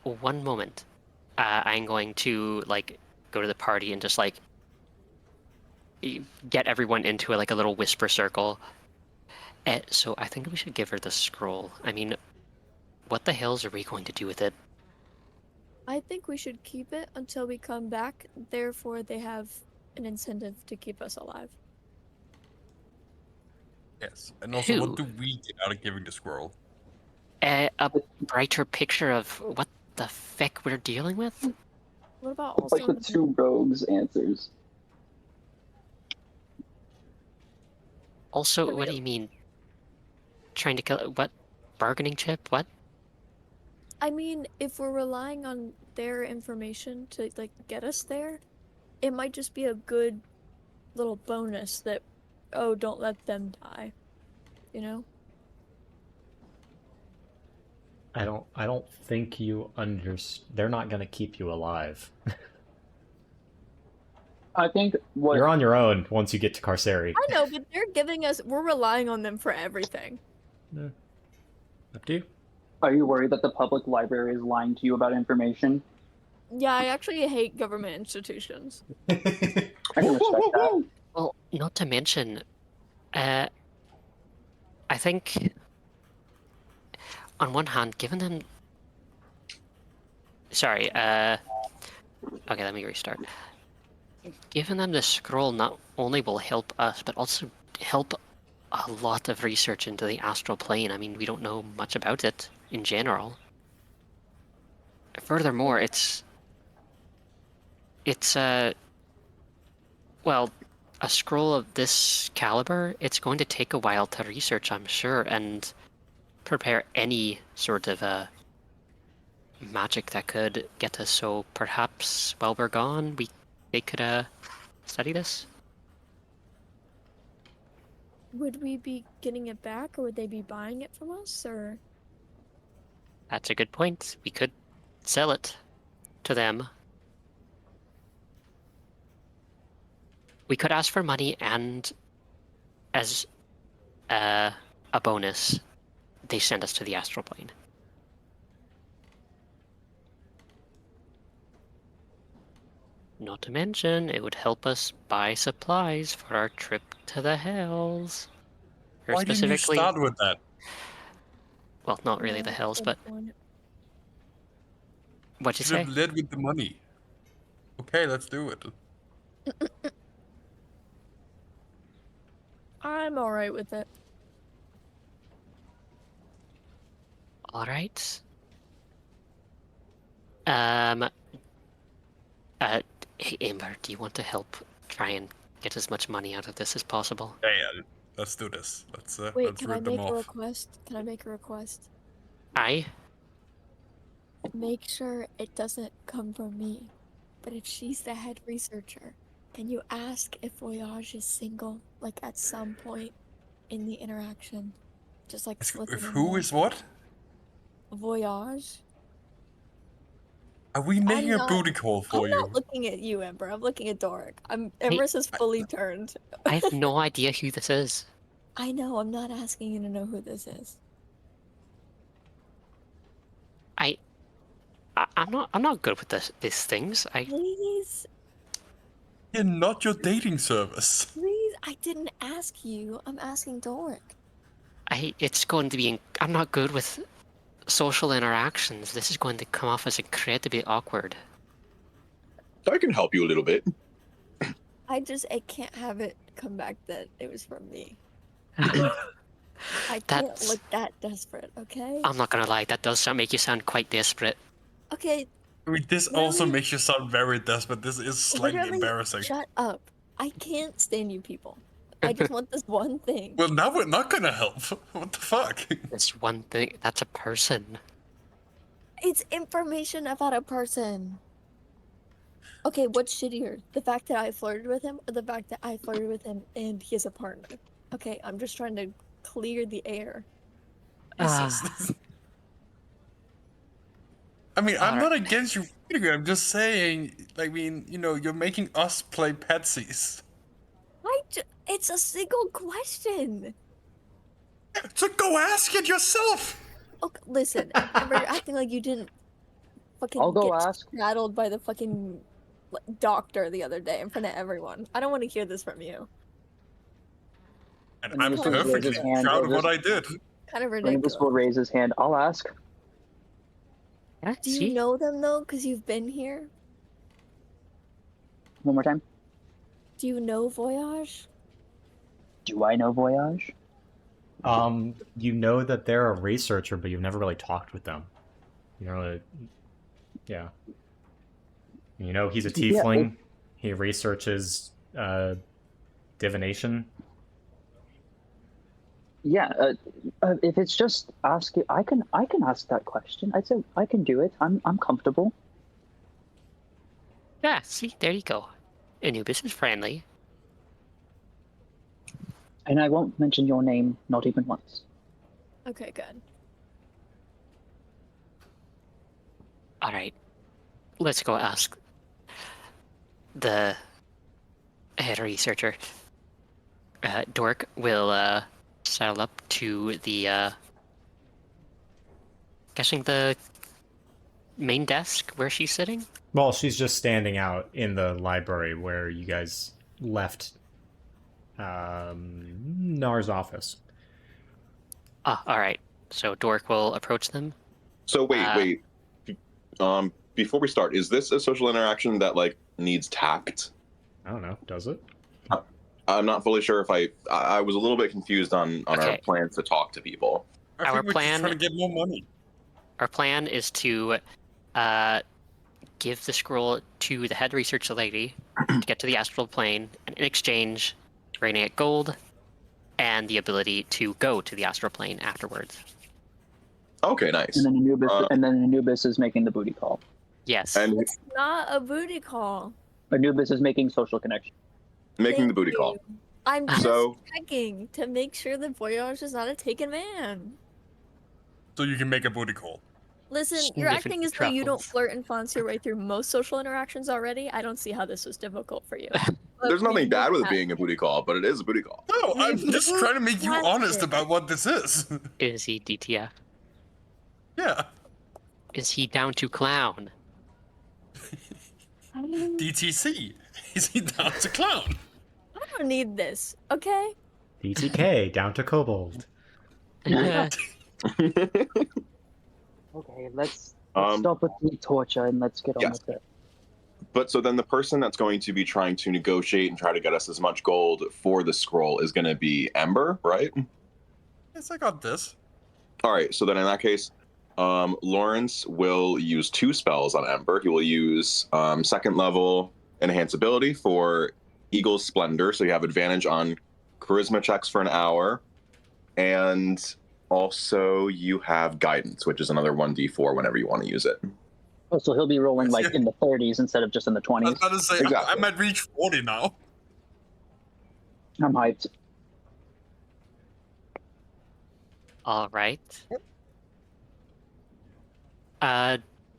One moment. I'm going to go to the party and just get everyone into a little whisper circle. So I think we should give her the scroll. I mean, what the hells are we going to do with it? I think we should keep it until we come back. Therefore, they have an incentive to keep us alive. Yes. And also, Who? what do we get out of giving the scroll? A brighter picture of what the feck we're dealing with? What about Like also? the two rogues answers. Also, what do you mean? Trying to kill what? Bargaining chip? What? I mean, if we're relying on their information to get us there, it might just be a good little bonus that, oh, don't let them die. You know? I don't think you understand. They're not gonna keep you alive. I think what You're on your own once you get to Carceri. I know, but they're giving us. We're relying on them for everything. Up to you. are you worried that the public library is lying to you about information? Yeah, I actually hate government institutions. I can respect that. Well, not to mention, I think, on one hand, given them. Sorry, okay, let me restart. Giving them the scroll not only will help us, but also help a lot of research into the astral plane. I mean, we don't know much about it in general. Furthermore, it's well, a scroll of this caliber, it's going to take a while to research, I'm sure, and prepare any sort of magic that could get us. So perhaps while we're gone, they could study this. would we be getting it back, or would they be buying it from us, or? That's a good point. We could sell it to them. We could ask for money, and as a bonus, they send us to the astral plane. Not to mention, it would help us buy supplies for our trip to the Hells. Or Why didn't you specifically, start with that? well, not really the Yeah, Hells, good but point. what'd you Should say? have led with the money. Okay, let's do it. I'm alright with it. All right. Hey, Amber, do you want to help try and get as much money out of this as possible? Yeah, let's do this. Wait, Let's can I rip them make a off. request? Can I make a request? Aye? Make sure it doesn't come from me. But if she's the head researcher, can you ask if Voyage is single, like at some point in the interaction? Just like slip it If in who there. is what? Voyage? Are we making a not- booty call for I'm you? not looking at you, Ember. I'm looking at Doric. Emrys is fully turned. I have no idea who this is. I know, I'm not asking you to know who this is. I'm not good with these things. Please, You're not your dating service. please, I didn't ask you. I'm asking Doric. It's going to be. I'm not good with social interactions. This is going to come off as incredibly awkward. I can help you a little bit. I can't have it come back that it was from me. I can't That's- look that desperate, okay? I'm not gonna lie, that does make you sound quite desperate. Okay, I mean, this also Literally- makes you sound very desperate. This is slightly literally, embarrassing. shut up. I can't stand you people. I just want this one thing. Well, now we're not gonna help. What the fuck? It's one thing. That's a person. It's information about a person. Okay, what's shittier? The fact that I flirted with him, or the fact that I flirted with him and he has a partner? Okay, I'm just trying to clear the air. I mean, I'm Alright. not against you. I'm just saying. I mean, you're making us play patsies. It's a single question. So go ask it yourself. Okay, listen, Amber, you're acting like you didn't fucking I'll go get ask. rattled by the fucking doctor the other day in front of everyone. I don't want to hear this from you. And And I'm this will raise perfectly his hand, proud of or what I did. Kind of Rangis ridiculous. will raise his hand. I'll ask. Yeah, Do you know them though? Because you've been here. One more time. Do you know Voyage? Do I know Voyage? You know that they're a researcher, but you've never really talked with them. Yeah. You know, he's a Yeah, tiefling. He researches divination. Yeah. If it's just asking, I can ask that question. I'd say I can do it. I'm comfortable. Yeah, see, there you go. Anubis is friendly. And I won't mention your name, not even once. Okay, good. All right, let's go ask the head researcher. Dork will saddle up to the guessing the main desk where she's sitting. Well, she's just standing out in the library where you guys left Nar's office. Ah, all right. So Dork will approach them. So wait. Before we start, is this a social interaction that needs tact? I don't know. Does it? I'm not fully sure if I was a little bit confused on our Okay. plans to talk to people. I Our think we're just plan- trying to get more money. Our plan is to give the scroll to the head researcher lady to get to the astral plane, and in exchange, we're going to get gold and the ability to go to the astral plane afterwards. Okay, nice. And then Anubis is making the booty call. Yes. And It's not a booty call. Anubis is making social connection. making the Thank booty call. you. I'm just So- checking to make sure the Voyage is not a taken man. So you can make a booty call. Listen, you're Sniffing acting as though you don't truffles. flirt and fonts your way through most social interactions already. I don't see how this was difficult for you. But There's nothing maybe bad with it that- being a booty call, but it is a booty call. No, I'm Maybe just move trying to make you past honest it. about what this is. Is he DTF? Yeah. Is he down to clown? DTC. Is he down to clown? I don't need this, okay? DTK down to kobold. Okay, let's Um, stop with the torture and let's get on yes. with it. But so then the person that's going to be trying to negotiate and try to get us as much gold for the scroll is going to be Ember, right? Yes, I got this. All right. So then in that case, Lawrence will use 2 spells on Ember. He will use second level enhanceability for Eagle's Splendor, so you have advantage on charisma checks for an hour, and also you have guidance, which is another 1d4 whenever you want to use it. Oh, so he'll be rolling like in the 30s instead of just in the I was 20s. about to say, Exactly. I might reach 40 now. I'm hyped. All right.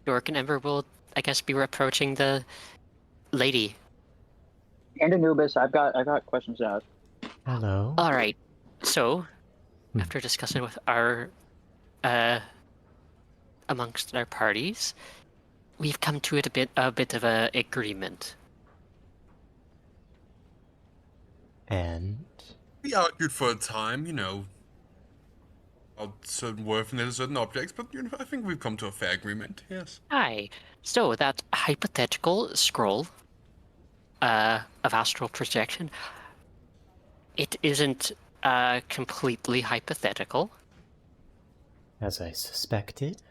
Dork and Ember will, I guess, be approaching the lady. And Anubis, I've got questions to ask. Hello. All right. So, Hmm. after discussing with our, amongst our parties, we've come to it a bit of a agreement. And We argued for a time, about certain worthiness of certain objects, but I think we've come to a fair agreement. Yes. Aye. So that hypothetical scroll, of astral projection, it isn't, completely hypothetical. as I suspected,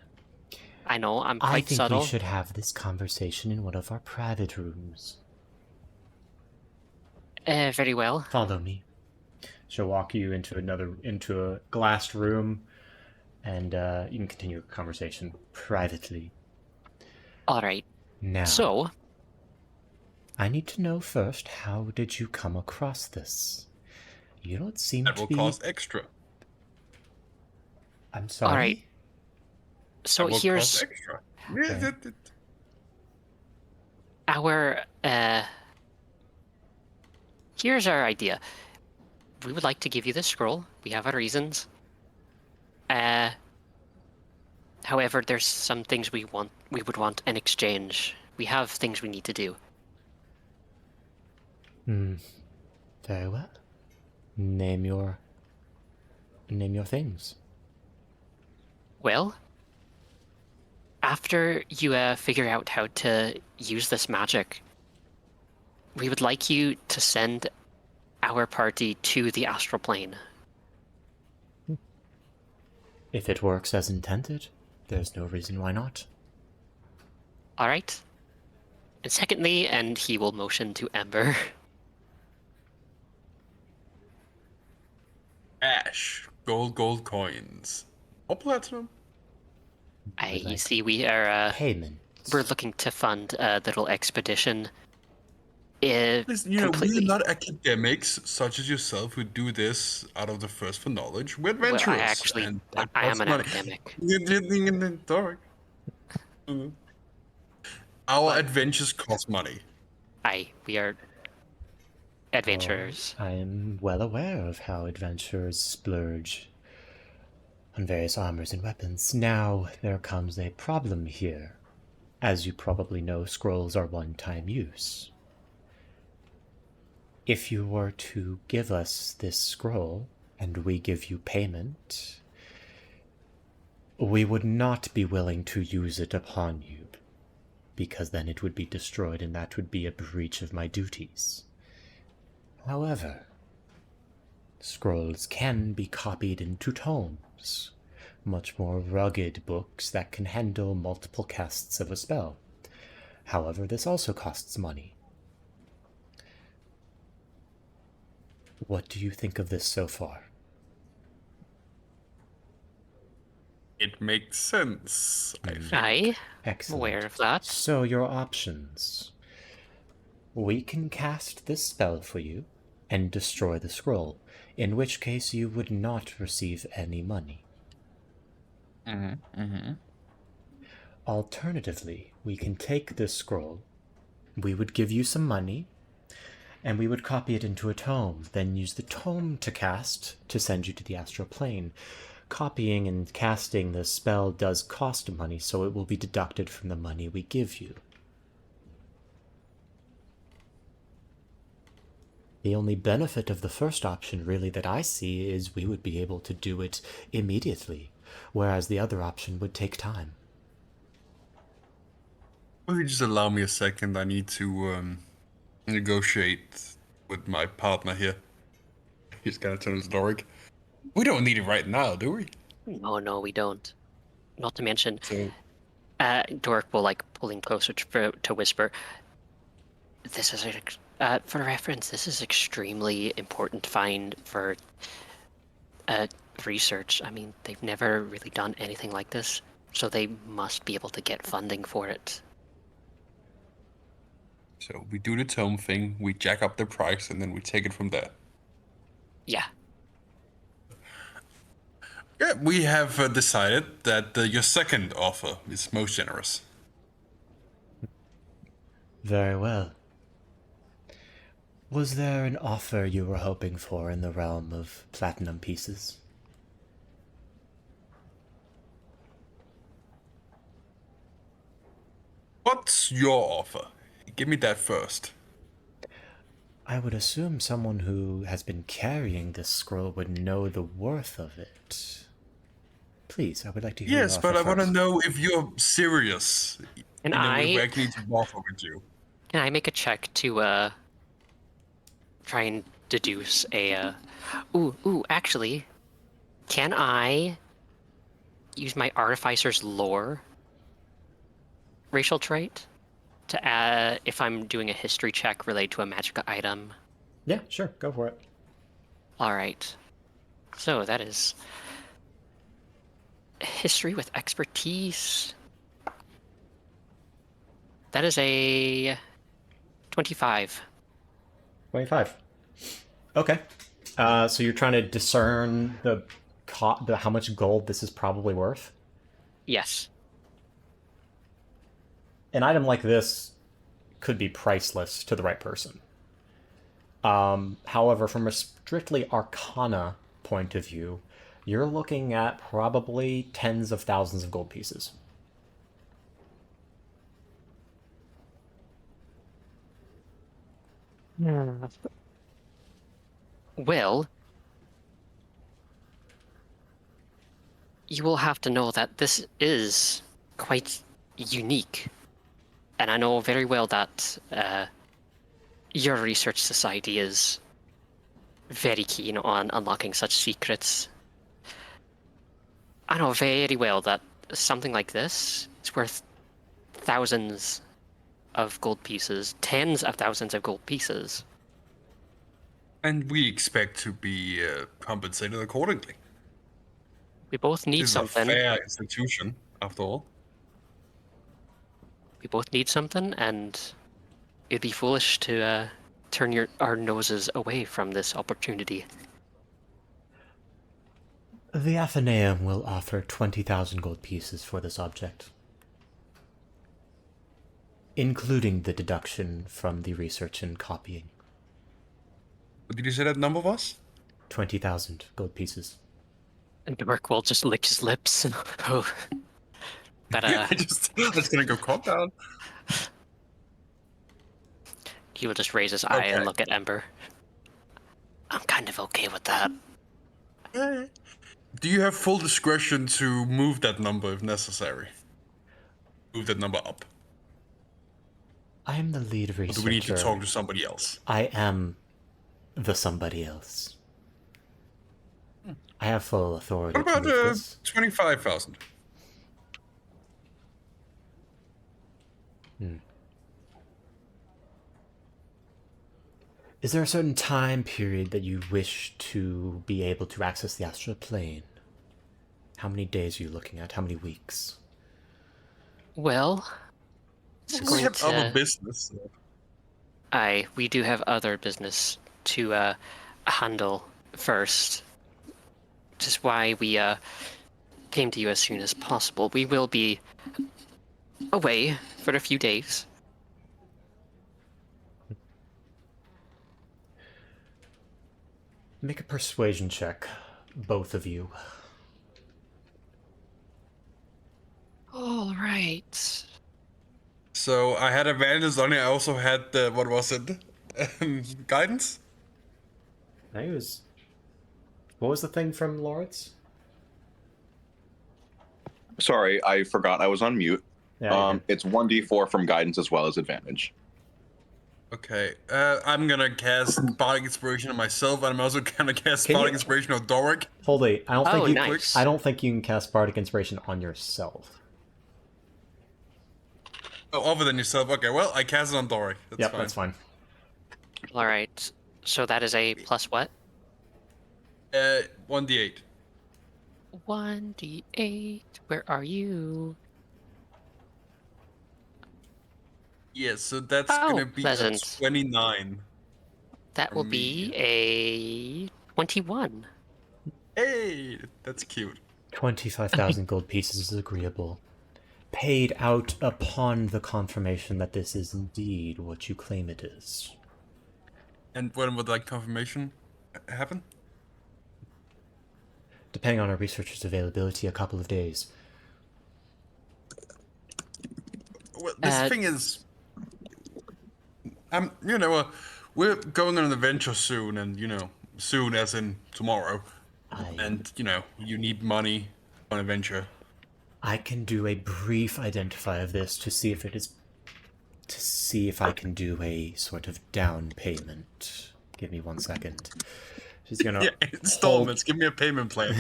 I know, I'm I quite think subtle. we should have this conversation in one of our private rooms. Very well. Follow me. She'll walk you into a glassed room, and you can continue a conversation privately. All right. Now, So, I need to know first, how did you come across this? You don't seem That to will be... cost extra. I'm sorry? Alright. So That will here's cost extra. Okay. Yeah, our, here's our idea. We would like to give you the scroll. We have our reasons. However, there's some things we would want in exchange. We have things we need to do. Very well. Name your things. Well, after you figure out how to use this magic, we would like you to send our party to the astral plane. If it works as intended, there's no reason why not. All right. And secondly, and he will motion to Ember. Ash. Gold coins. Or platinum. You like see, we are Payment. we're looking to fund a little expedition. Listen, Completely. we're not academics such as yourself who do this out of the thirst for knowledge. We're Well, adventurous. and that I am costs an money. academic. In the dark. Our But- adventures cost money. We are adventurers. I am well aware of how adventurers splurge on various armors and weapons. Now, there comes a problem here. As you probably know, scrolls are one-time use. If you were to give us this scroll, and we give you payment, we would not be willing to use it upon you, because then it would be destroyed, and that would be a breach of my duties. However, scrolls can be copied into tomes, much more rugged books that can handle multiple casts of a spell. However, this also costs money. What do you think of this so far? It makes sense, I think. I'm Excellent. aware of that. So your options. We can cast this spell for you, and destroy the scroll, in which case you would not receive any money. Alternatively, we can take this scroll, we would give you some money, and we would copy it into a tome, then use the tome to cast to send you to the astral plane. Copying and casting the spell does cost money, so it will be deducted from the money we give you. The only benefit of the first option, really, that I see is we would be able to do it immediately, whereas the other option would take time. Will you just allow me a second? I need to negotiate with my partner here. He's gonna turn his Doric. We don't need it right now, do we? Oh no, we don't. Not to mention, So, Dork will like pull him closer to whisper. This is for reference. This is extremely important find for research. I mean, they've never really done anything like this, so they must be able to get funding for it. so we do the tome thing, we jack up the price, and then we take it from there. Yeah. Yeah, we have decided that your second offer is most generous. Very well. Was there an offer you were hoping for in the realm of platinum pieces? What's your offer? Give me that first. I would assume someone who has been carrying this scroll would know the worth of it. Please, I would like to hear Yes, your but offer I want to first. know if you're serious. And if we I actually need to offer with you. can I make a check to try and deduce a actually, can I use my artificer's lore racial trait to add if I'm doing a history check related to a magic item? Yeah, sure, go for it. All right. So that is history with expertise. That is a 25. 25. Okay. So you're trying to discern the how much gold this is probably worth? Yes. An item like this could be priceless to the right person. However, from a strictly arcana point of view, you're looking at probably tens of thousands of gold pieces. Well, you will have to know that this is quite unique. And I know very well that your research society is very keen on unlocking such secrets. I know very well that something like this is worth thousands of gold pieces, tens of thousands of gold pieces. And we expect to be compensated accordingly. We both need This is something. a fair institution, after all. We both need something, and it'd be foolish to turn our noses away from this opportunity. The Athenaeum will offer 20,000 gold pieces for this object, including the deduction from the research and copying. What did you say that number was? 20,000 gold pieces. And Dork will just lick his lips. Oh, that I was gonna go calm down. he will just raise his eye and Okay. look at Ember. I'm kind of okay with that. Do you have full discretion to move that number if necessary? Move that number up. I am the lead Or researcher. do we need to talk to somebody else? I am the somebody else. I have full authority What to about move this. 25,000? Is there a certain time period that you wish to be able to access the astral plane? How many days are you looking at? How many weeks? Well, it's We going have other to... business. Aye, we do have other business. to handle first. Just why we came to you as soon as possible. We will be away for a few days. Make a persuasion check, both of you. All right. So I had advantage on it. I also had the, what was it? Guidance? I think it was... What was the thing from Lawrence? Sorry, I forgot I was on mute. Yeah, It's 1d4 from guidance as well as advantage. Okay, I'm gonna cast Bardic Inspiration on myself, and I'm also gonna cast Can you- Bardic Inspiration on Doric. hold it. I don't Oh, think you. nice. I don't think you can cast Bardic Inspiration on yourself. Oh, other than yourself. Okay, well, I cast it on Doric. Yep, that's fine. All right. So that is a plus what? 1d8. 1d8. Where are you? Yeah, so that's Oh, gonna be pleasant. a 29. That For will me. be a 21. Hey, that's cute. 25,000 gold pieces is agreeable. Paid out upon the confirmation that this is indeed what you claim it is. And when would like confirmation happen? Depending on our researchers' availability, a couple of days. Well, this Uh, thing is, we're going on an adventure soon, and soon as in tomorrow. And you need money on adventure. I can do a brief identify of this to see if it is... to see if I can do a sort of down payment. Give me 1 second. She's gonna... Yeah, installments. Give me a payment plan.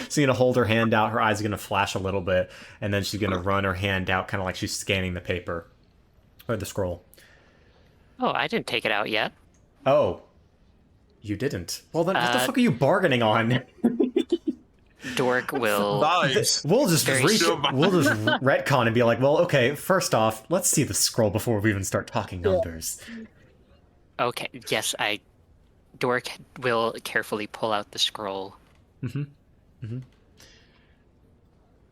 She's gonna hold her hand out, her eyes are gonna flash a little bit, and then she's gonna run her hand out, kind of like she's scanning the paper. Or the scroll. Oh, I didn't take it out yet. Oh. You didn't. Well then, what the fuck are you bargaining on? Dork will. Vibes. We'll just Very retcon and be like, well, okay, first off, let's see the scroll before we even start talking numbers. Okay, yes, Dork will carefully pull out the scroll. And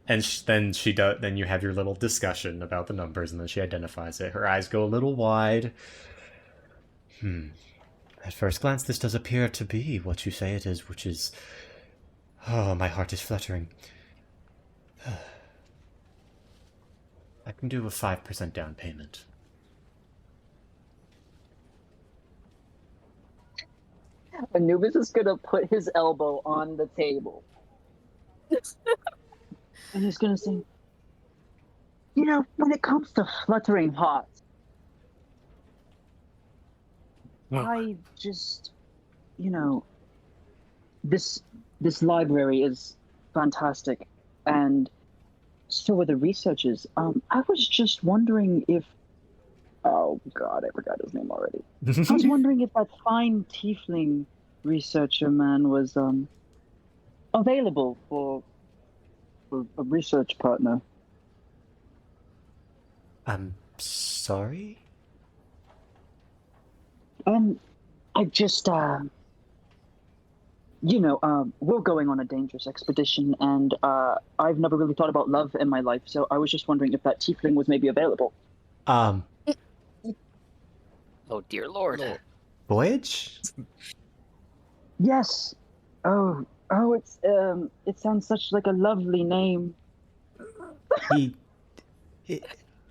then you have your little discussion about the numbers, and then she identifies it. Her eyes go a little wide. At first glance, this does appear to be what you say it is, which is... Oh, my heart is fluttering. I can do a 5% down payment. Anubis is gonna put his elbow on the table. And he's gonna say, when it comes to fluttering hearts, I just, this library is fantastic, and so are the researchers. I was just wondering if, oh god, I forgot his name already. I was wondering if that fine tiefling researcher man was available for a research partner. I'm sorry? I just, we're going on a dangerous expedition, and I've never really thought about love in my life, so I was just wondering if that tiefling was maybe available. Oh dear lord. Voyage? Yes. Oh, it's it sounds such like a lovely name.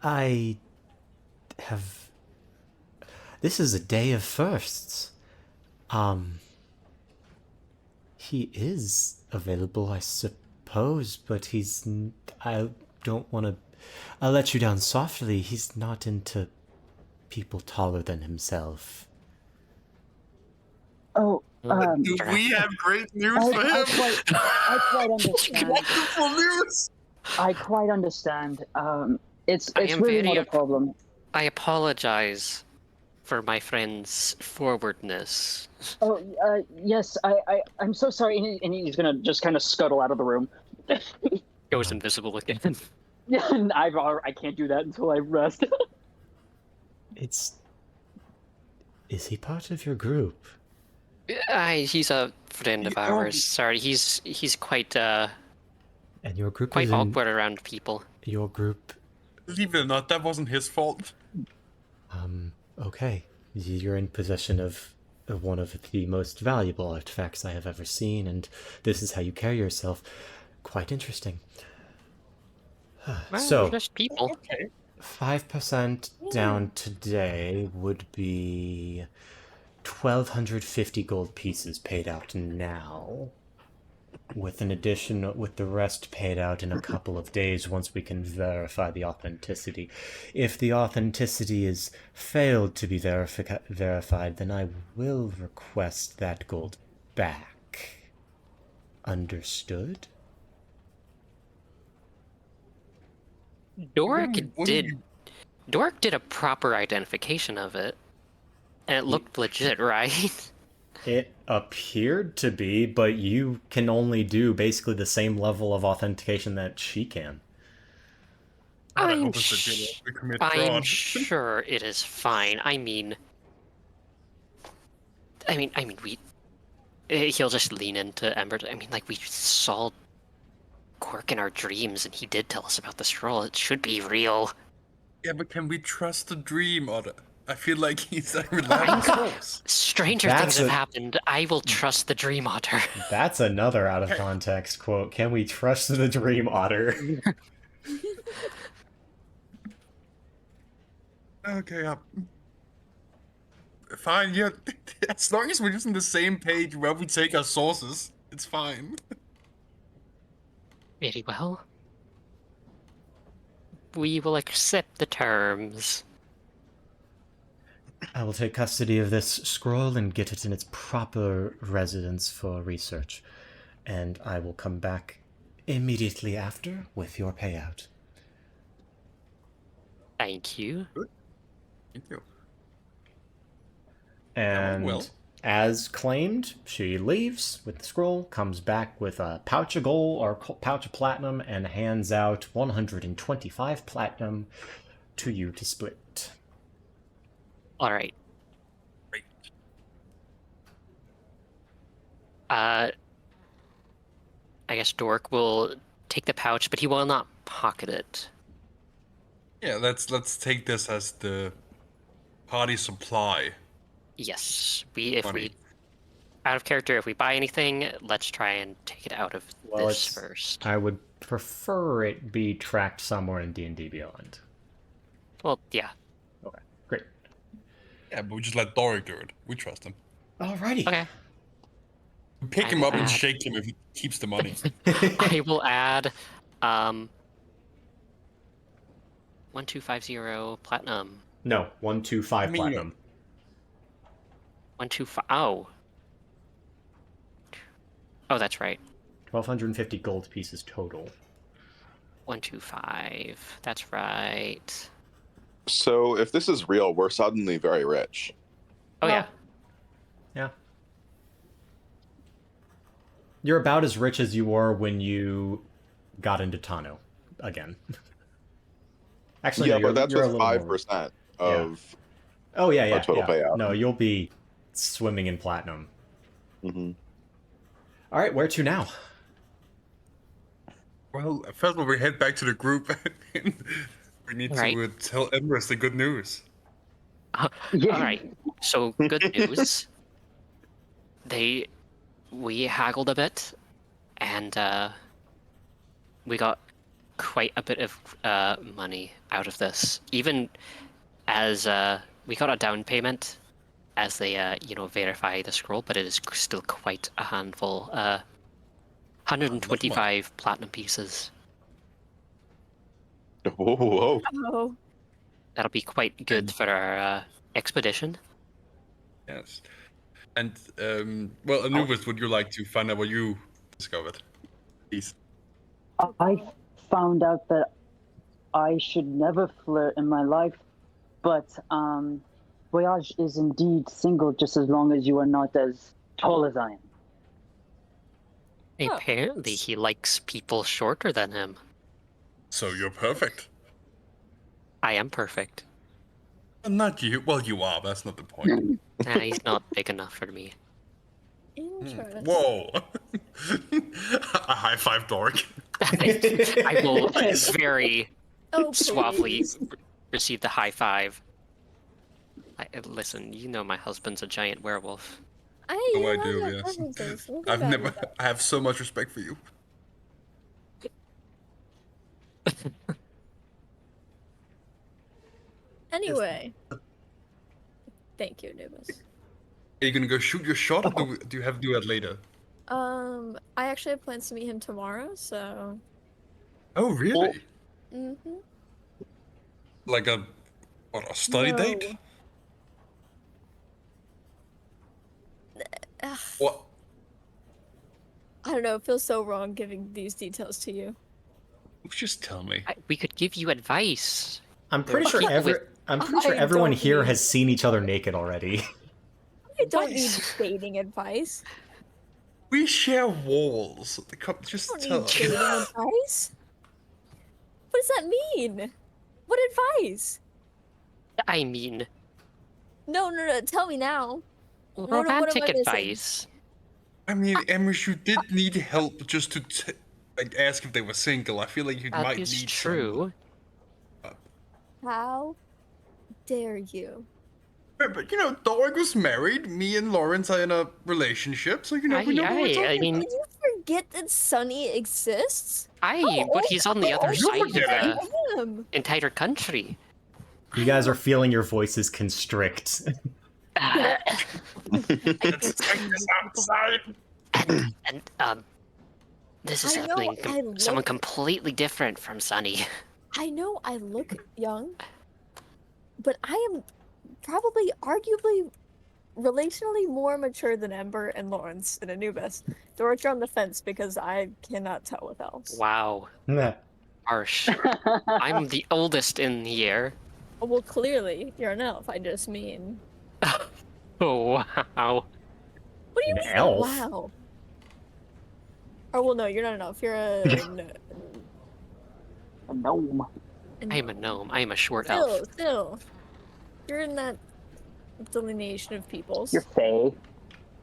I have... This is a day of firsts. He is available, I suppose, but he's... I don't want to... I'll let you down softly. He's not into people taller than himself. Oh, Do we have great news for him? I quite understand. Wonderful news! I quite understand. It's am really very not a problem. I apologize for my friend's forwardness. Oh, yes, I'm so sorry. And he's gonna just kind of scuttle out of the room. Goes invisible again. Yeah, and I can't do that until I rest. It's Is he part of your group? He's a friend of ours. Sorry, he's quite And your group is in... awkward around people. Your group... Believe it or not, that wasn't his fault. Okay. You're in possession of one of the most valuable artifacts I have ever seen, and this is how you carry yourself. Quite interesting. Well, So, just people. Okay. 5% down today would be 1,250 gold pieces paid out now. With an addition, with the rest paid out in a couple of days once we can verify the authenticity. If the authenticity is failed to be verified, then I will request that gold back. Understood? Doric did a proper identification of it, and it looked legit, right? It appeared to be, but you can only do basically the same level of authentication that she can. I'm hope it's legit. We commit I'm fraud. sure it is fine. I mean, we. He'll just lean into Ember. I mean, like, we saw Cork in our dreams, and he did tell us about the scroll. It should be real. Yeah, but can we trust the dream Otter? I feel like he's a reliable source. Stranger That's things have a- happened. I will trust the Dream Otter. That's another out of context quote. Can we trust the dream otter? Okay, fine, yeah. As long as we're just on the same page where we take our sources, it's fine. Very well. We will accept the terms. I will take custody of this scroll and get it in its proper residence for research. And I will come back immediately after with your payout. Thank you. Thank you. And well. as claimed, she leaves with the scroll, comes back with a pouch of gold or pouch of platinum, and hands out 125 platinum to you to split. All right. Great. I guess Dork will take the pouch, but he will not pocket it. Yeah, let's take this as the party supply. Yes, if Money. we out of character, if we buy anything, let's try and take it out of Well, this it's- first. I would prefer it be tracked somewhere in D&D Beyond. Well, yeah. Okay, great. Yeah, but we just let Doric do it. We trust him. Alrighty. Okay. We pick I him will up and add- shake him if he keeps the money. I will add 1250 platinum. No, 125 I mean, platinum. 125. Oh. Oh, that's right. 1,250 gold pieces total. 125. That's right. So if this is real, we're suddenly very rich. Oh, yeah. Yeah. You're about as rich as you were when you got into Tano again. Actually, Yeah, no, but that's you're a with little more... 5% of. Oh, yeah, yeah. our total yeah. payout. No, you'll be swimming in platinum. Hmm. All right, where to now? Well, first of all, we head back to the group. We need Right. to tell Emrys the good news. Yeah. All right. So good news. We haggled a bit, and we got quite a bit of money out of this. Even as we got a down payment as they verify the scroll, but it is still quite a handful. 125 platinum pieces. Whoa, whoa. Oh, That'll be quite good for our expedition. Yes. And, well, Anubis, would you like to find out what you discovered? Please. I found out that I should never flirt in my life, but Voyage is indeed single just as long as you are not as tall as I am. Oh. Apparently, he likes people shorter than him. So you're perfect. I am perfect. Not you. Well, you are. That's not the point. Nah, he's not big enough for me. Interesting. Whoa. A high five, Dork. I will very Oh, suavely please. receive the high five. Listen, you know my husband's a giant werewolf. I Oh, I love do, your yes. preferences. Nothing I've bad never. with that. I have so much respect for you. Anyway. Thank you, Nubis. Are you gonna go shoot your shot, or do you have to do that later? I actually have plans to meet him tomorrow, so. Oh, really? Mm-hmm. Like a study date? No. Ugh, What? I don't know. It feels so wrong giving these details to you. Just tell me. We could give you advice. I'm pretty sure People with- I everyone don't here need has seen each other naked already. I don't need Advice. dating advice. We share walls. Just I don't tell need us. dating advice. What does that mean? What advice? I mean, No. Tell me now. What am I romantic missing? advice. I mean, Amish, you did need help just to like ask if they were single. I feel like you That might is need true. How dare you? But you know, Dorg was married. Me and Lawrence are in a relationship, so you know we know what we're I talking mean, Did you forget that Sunny exists? but he's on the other old side are of you the Him. entire country. You guys are feeling your voices constrict. Let's take this outside. And this is I know, happening. Someone completely different from Sunny. I know I look young, but I am probably, arguably, relationally more mature than Ember and Lawrence and Anubis. Dorothy on the fence because I cannot tell with else. Wow, Nah. harsh. I'm the oldest in here. Oh, well, clearly you're an elf. I just mean. Oh wow. What do you An mean? elf? Wow. Oh well, no, you're not an elf. You're a. A gnome. I'm a gnome. I'm a short elf. Still, you're in that delineation of peoples. You're fey.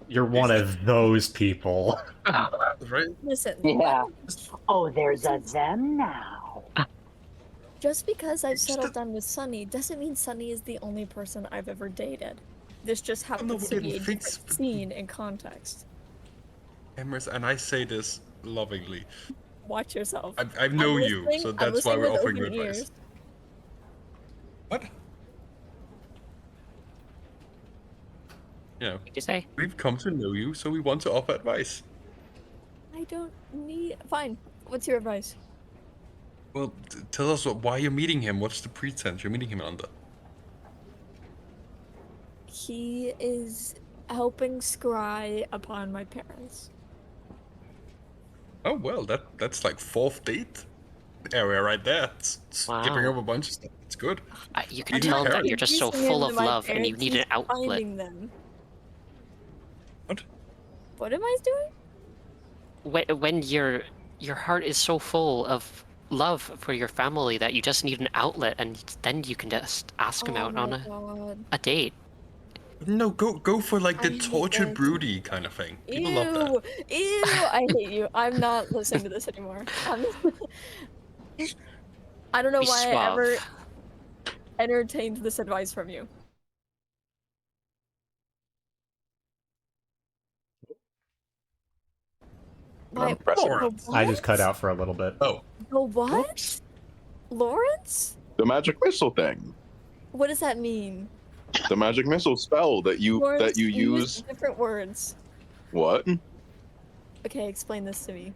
You're one of those people. Right? Listen. Yeah. Oh, there's a them now. Just because I've settled down with Sunny doesn't mean Sunny is the only person I've ever dated. This just happens to be a different scene and context. Emrys, and I say this lovingly. Watch yourself. I know you, so I'm that's why listening we're with offering you open advice. ears. What? You know, What did you say? we've come to know you, so we want to offer advice. I don't need. Fine. What's your advice? Well, tell us why you're meeting him. What's the pretense you're meeting him under? He is helping scry upon my parents. Oh well, that's like fourth date area right there. It's skipping Wow. over a bunch of stuff. It's good. You can I tell know. that you're just so Introducing him full to of my love and you parents, need he's an outlet. finding them. What? What am I doing? When your heart is so full of love for your family that you just need an outlet, and then you can just ask him out on my God. a date. No, go for like I the hate tortured that. broody kind of thing. People love that. Ew! I hate you. I'm not listening to this anymore. I don't know Be why I suave. ever entertained this advice from you. Why? Impressive. Lawrence. The I just cut what? out for a little bit. Oh, The what? Oops. Lawrence? The magic missile thing. What does that mean? The magic missile spell that you Lawrence, use. different words. What? Okay, explain this to me.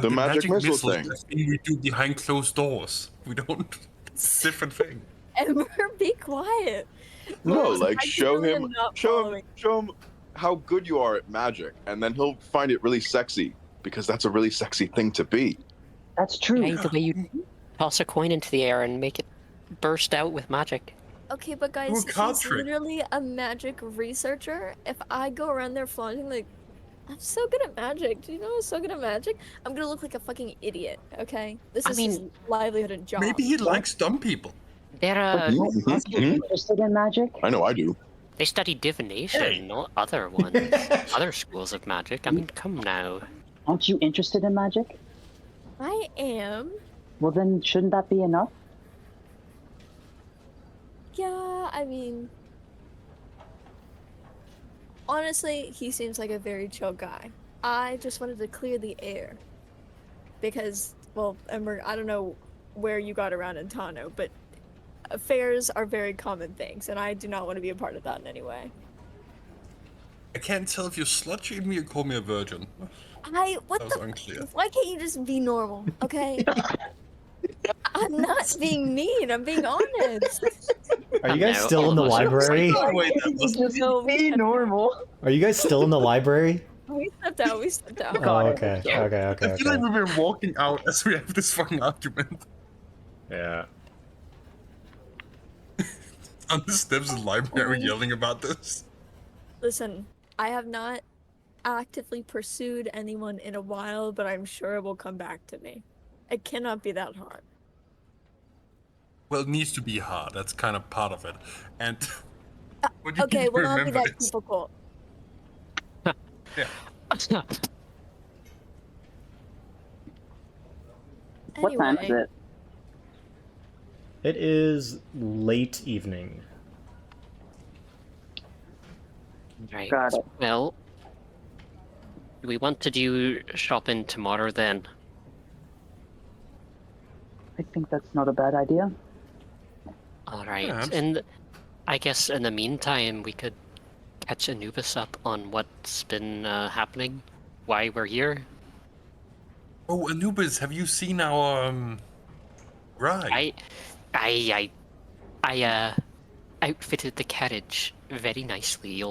The magic missile missiles, thing. that's thing we do behind closed doors. We don't. It's a different thing. Ember, be quiet. No, Lawrence, like I show really him, am not show him, following. show him how good you are at magic, and then he'll find it really sexy because that's a really sexy thing to be. That's true. Yeah, the way you toss a coin into the air and make it burst out with magic. Okay, but guys, Do a card he's trick. literally a magic researcher. If I go around there flaunting like, I'm so good at magic. Do you know I'm so good at magic? I'm gonna look like a fucking idiot. Okay, this I is his mean, livelihood and job. Maybe he likes dumb people. They're Aren't you interested in magic? I know I do. they study divination, Hey. not other ones, other schools of magic. I mean, come now. Aren't you interested in magic? I am. Well, then shouldn't that be enough? Yeah, I mean, honestly, he seems like a very chill guy. I just wanted to clear the air. Because, well, Emmer, I don't know where you got around in Tano, but affairs are very common things, and I do not want to be a part of that in any way. I can't tell if you slut shame me or call me a virgin. What That was the? unclear. Why can't you just be normal, okay? I'm not being mean, I'm being honest. Are you guys No, still in the almost. library? Oh, wait, that was Just No, we be stepped normal. Are you guys still in the library? We stepped out, we stepped out. God, Oh, I okay. hope so. Okay. I feel like we've been walking out as we have this fucking argument. Yeah. On the steps of the library yelling about this. Listen, I have not actively pursued anyone in a while, but I'm sure it will come back to me. It cannot be that hard. Well, it needs to be hard. That's kind of part of it. And what you Okay, need to well, I'll be remember that is, people cult. yeah, What time is it? It is late evening. Right. Got it. Well, do we want to do shopping tomorrow then? I think that's not a bad idea. All right. Perhaps. And I guess in the meantime, we could catch Anubis up on what's been happening, why we're here. Oh, Anubis, have you seen our ride? I outfitted the carriage very nicely.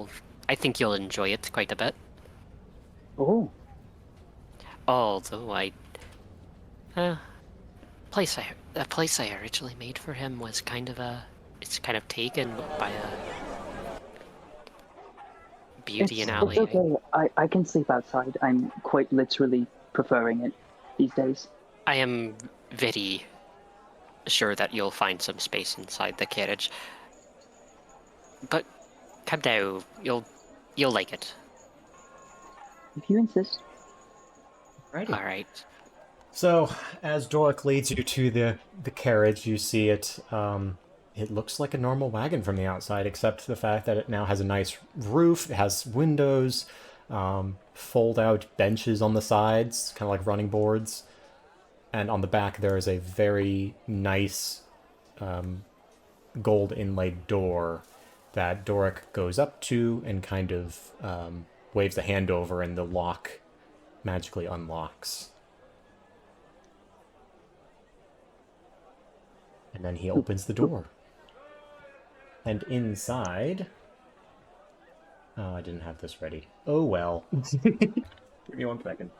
I think you'll enjoy it quite a bit. Oh, Although the place I originally made for him was it's kind of taken by a beauty it's and alley. okay. I can sleep outside. I'm quite literally preferring it these days. I am very sure that you'll find some space inside the carriage. But come down, you'll like it. If you insist. Righty. All right. So, as Doric leads you to the carriage, you see it. It looks like a normal wagon from the outside, except the fact that it now has a nice roof. It has windows, fold-out benches on the sides, kind of like running boards. And on the back, there is a very nice gold inlaid door that Doric goes up to and kind of waves a hand over, and the lock magically unlocks. And then he opens the door. And inside... Oh, I didn't have this ready. Oh well. Give me 1 second.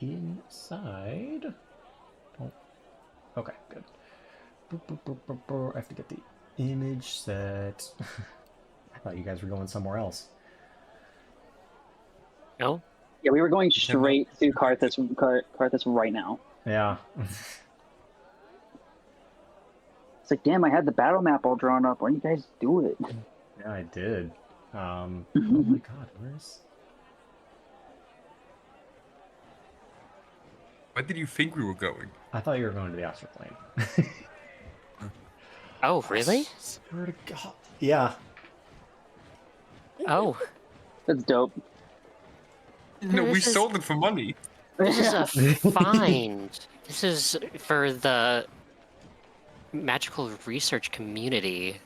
Inside... Oh. Okay, good. I have to get the image set. I thought you guys were going somewhere else. No? Yeah, we were going straight to Karthus right now. Yeah. It's like, damn, I had the battle map all drawn up. Why don't you guys do it? Yeah, I did. Oh my god, where's... Where did you think we were going? I thought you were going to the astral plane. Oh, really? Swear to God. Yeah. Oh, That's dope. No, we This is- sold it for money. this is a find. This is for the magical research community.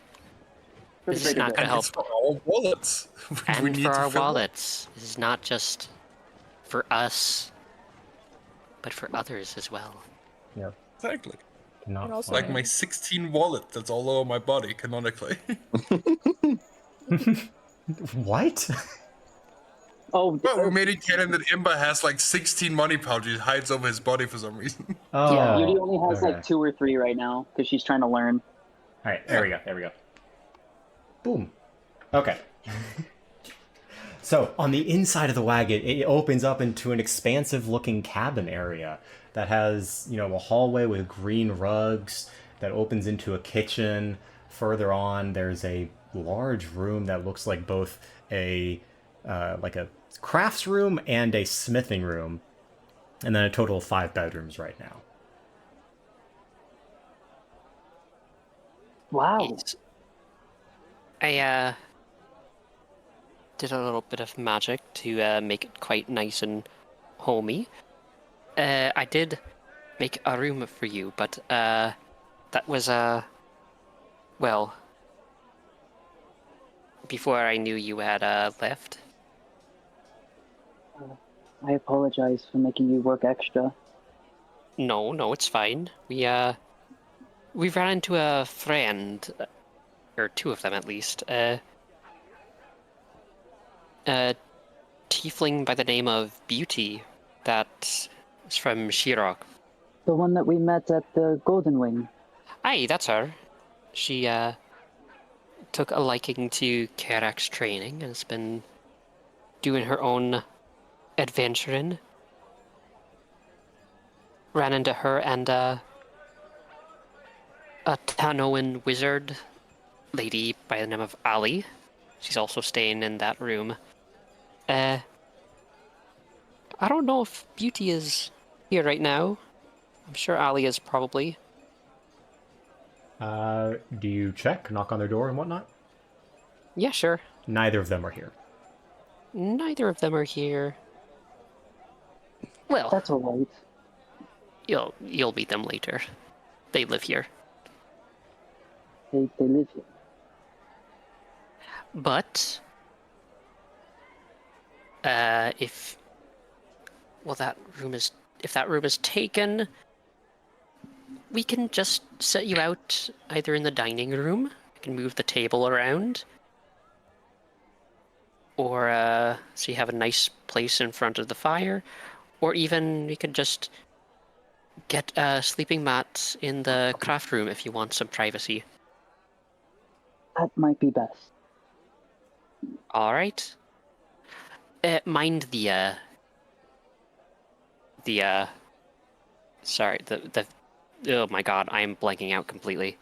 This is not going to help. It's for our wallets. We And need for to our fill up. wallets. This is not just for us, but for others as well. Yep. Exactly. Not And also- Like fun. my 16 wallet that's all over my body, canonically. What? Oh, Well, we made it canon that Imba has like 16 money pouches he hides over his body for some reason. Oh. yeah, Beauty only has okay. like 2 or 3 right now because she's trying to learn. Alright, there we go. Boom. Okay. So, on the inside of the wagon, it opens up into an expansive looking cabin area that has, a hallway with green rugs that opens into a kitchen. Further on, there's a large room that looks like both like a crafts room and a smithing room, and then a total of 5 bedrooms right now. Wow. I did a little bit of magic to make it quite nice and homey. I did make a room for you, but that was well, before I knew you had left. I apologize for making you work extra. No, it's fine. We ran into a friend, or two of them at least. A tiefling by the name of Beauty, that is from Shirok. The one that we met at the Golden Wing. Aye, that's her. She took a liking to Karak's training and has been doing her own adventuring. Ran into her and a Tanoan wizard lady by the name of Ali. She's also staying in that room. I don't know if Beauty is here right now. I'm sure Ali is probably. Do you check, knock on their door, and whatnot? Yeah, sure. Neither of them are here. Neither of them are here. Well, That's all right. you'll meet them later. They live here. They live here. But if that room is taken, we can just set you out either in the dining room. I can move the table around, or so you have a nice place in front of the fire, or even we could just get a sleeping mat in the craft room if you want some privacy. That might be best. All right. Mind sorry, the oh my god, I am blanking out completely.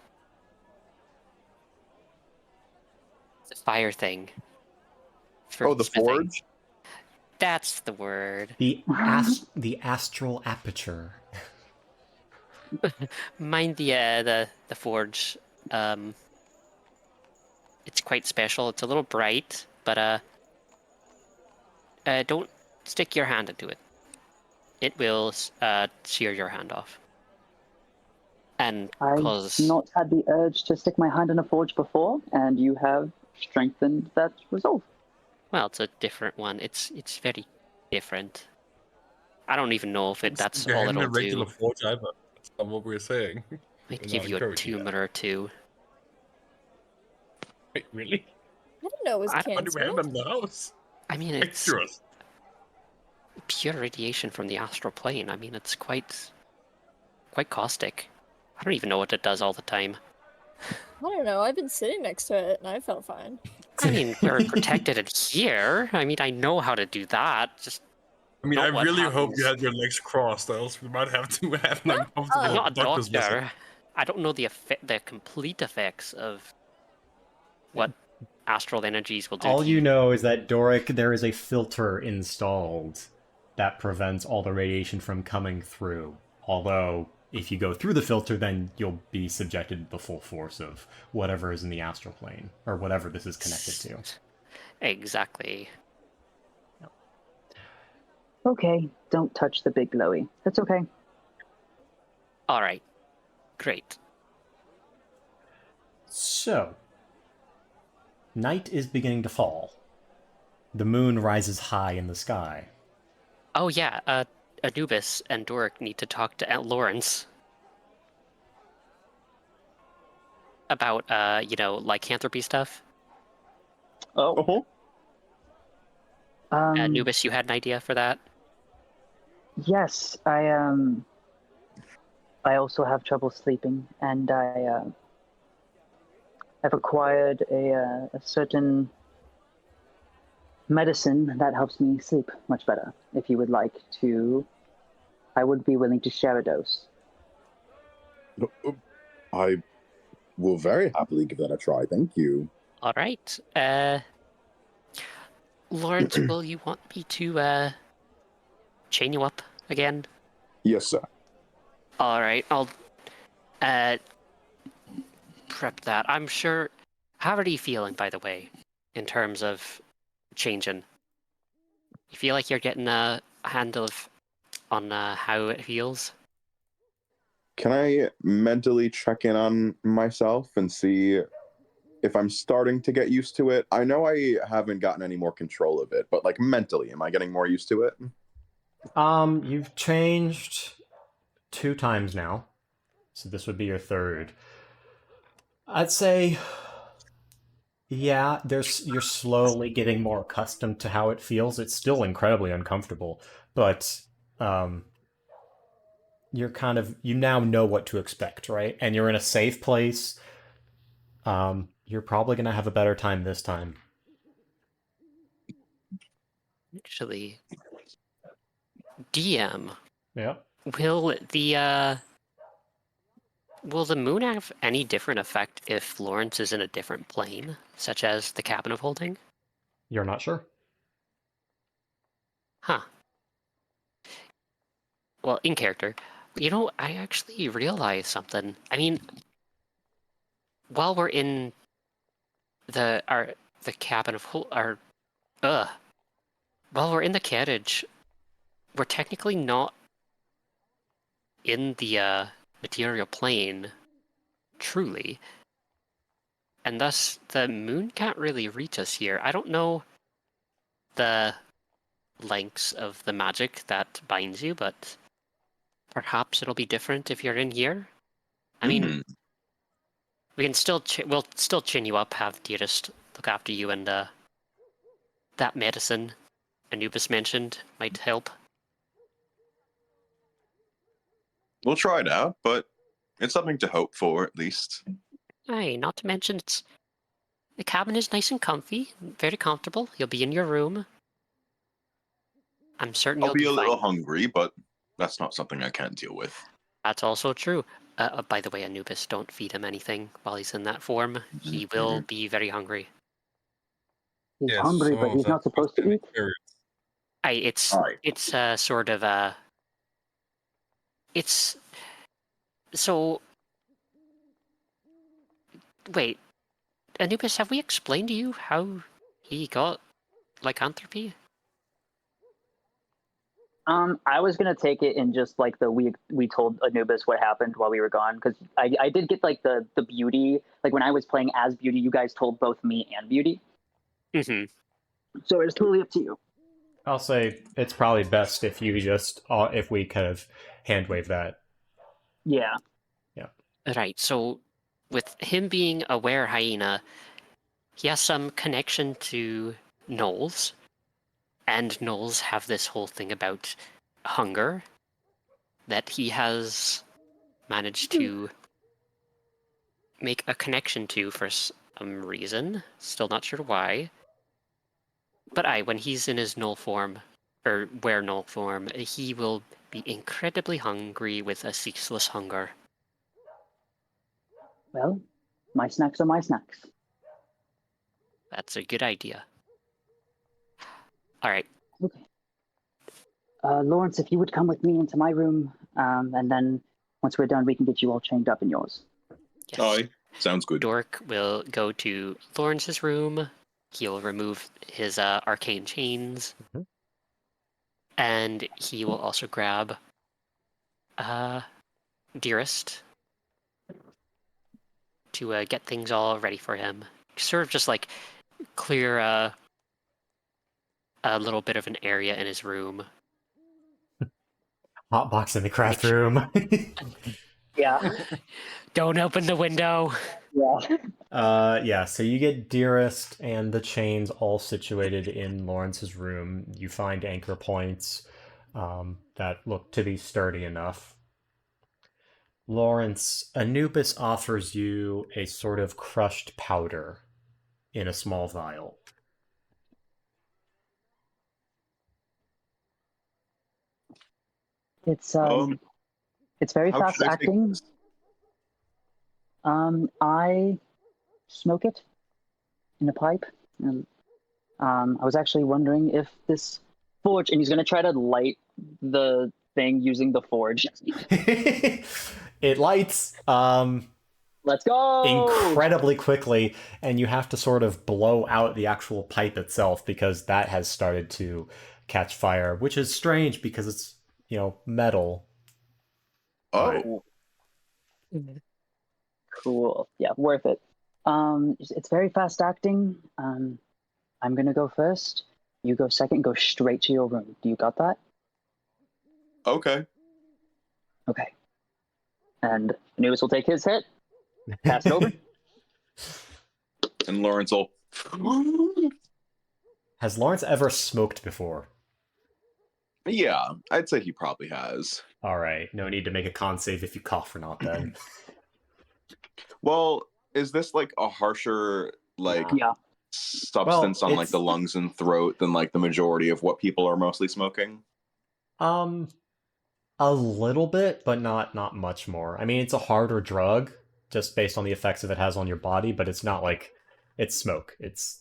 The fire thing. For the smithing. forge? That's the word. The astral aperture. Mind the forge. It's quite special. It's a little bright, but don't stick your hand into it. It will shear your hand off. And I've cause not had the urge to stick my hand in a forge before, and you have strengthened that resolve. well, it's a different one. It's very different. I don't even know if that's You all hand a it'll regular do. forge either. That's not what we're saying. Might We're give not you a encouraging that. tumor or two. Wait, really? I didn't know it was I- Why do we have cancer. them in the house? I mean, it's Picture pure radiation from the astral plane. I mean, it's quite caustic. I don't even know what it does all the time. I don't know. I've been sitting next to it and I felt fine. I mean, we're protected in here. I mean, I know how to do that. Just I mean, Not I what really hope you happens. had your legs crossed, or else we might have to have an Oh. uncomfortable I'm not a doctor's visit. doctor. I don't know the complete effects of what astral energies will do All to you know is that, Doric, there is a filter installed that prevents all the radiation from coming through. Although, if you go through the filter, then you'll be subjected to the full force of whatever is in the astral plane, or whatever this is connected to. Exactly. Okay, don't touch the big glowy. That's okay. All right. Great. So, night is beginning to fall. The moon rises high in the sky. Oh yeah. Anubis and Doric need to talk to Aunt Lawrence about lycanthropy stuff. Oh. Anubis, you had an idea for that? Yes, I also have trouble sleeping, and I've acquired a certain medicine that helps me sleep much better. If you would like to, I would be willing to share a dose. I will very happily give that a try. Thank you. All right. Lawrence, will you want me to chain you up again? Yes, sir. All right. I'll prep that. I'm sure. How are you feeling, by the way, in terms of changing? You feel like you're getting a handle on how it feels? Can I mentally check in on myself and see if I'm starting to get used to it? I know I haven't gotten any more control of it, but like mentally, am I getting more used to it? You've changed 2 times now, so this would be your third. I'd say, yeah, you're slowly getting more accustomed to how it feels. It's still incredibly uncomfortable, but um, you now know what to expect, right? And you're in a safe place. You're probably gonna have a better time this time. Actually, DM, Yeah. will the moon have any different effect if Lawrence is in a different plane, such as the cabin of holding? You're not sure? Huh. Well, in character, I actually realized something. I mean, while we're in the cabin of while we're in the carriage, we're technically not in the material plane, truly, and thus the moon can't really reach us here. I don't know the lengths of the magic that binds you, but perhaps it'll be different if you're in here. I mean, we can we'll still chin you up, have Dearest look after you, and that medicine Anubis mentioned might help. We'll try it out, but it's something to hope for, at least. Aye, not to mention the cabin is nice and comfy, very comfortable. You'll be in your room. I'm certain I'll you'll be be a little fine. hungry, but that's not something I can't deal with. That's also true. By the way, Anubis, don't feed him anything while he's in that form. He will be very hungry. He's Yes, hungry, some but of he's that not supposed to eat. It's Alright. sort of it's so. Wait, Anubis, have we explained to you how he got lycanthropy? I was gonna take it in just like we told Anubis what happened while we were gone, because I did get like the beauty, like when I was playing as Beauty, you guys told both me and Beauty, Mm-hmm. so it's totally up to you. I'll say it's probably best if you just if we kind of hand wave that. Yeah. Right. So, with him being a were hyena, he has some connection to gnolls, and gnolls have this whole thing about hunger that he has managed to make a connection to for some reason. Still not sure why. But when he's in his null form, or were null form, he will be incredibly hungry with a ceaseless hunger. Well, my snacks are my snacks. That's a good idea. All right. Okay. Lawrence, if you would come with me into my room, and then once we're done, we can get you all chained up in yours. Yes. Aye, sounds good. Dork will go to Lawrence's room. He'll remove his arcane chains. Mhm. And he will also grab Dearest to get things all ready for him. Sort of just like clear a little bit of an area in his room. Hot box in the craft Make room. Yeah. Don't open the window. Yeah. Yeah, so you get Dearest and the chains all situated in Lawrence's room. You find anchor points that look to be sturdy enough. Lawrence, Anubis offers you a sort of crushed powder in a small vial. It's Um, it's very how fast should I take acting. this? I smoke it in a pipe. And, I was actually wondering if this forge, and he's gonna try to light the thing using the forge. It lights Let's go! incredibly quickly, and you have to sort of blow out the actual pipe itself because that has started to catch fire, which is strange because it's, metal. Oh, Cool. Yeah, worth it. It's very fast acting. I'm gonna go first. You go second. Go straight to your room. Do you got that? okay. Okay. And Anubis will take his hit. Pass it over. And Lawrence will. Has Lawrence ever smoked before? Yeah, I'd say he probably has. All right, no need to make a con save if you cough or not. Then Well, is this like a harsher like Yeah. substance Well, on like the lungs and throat than like the majority of what people are mostly smoking? a little bit, but not much more. I mean, it's a harder drug just based on the effects that it has on your body, but it's not like it's smoke. It's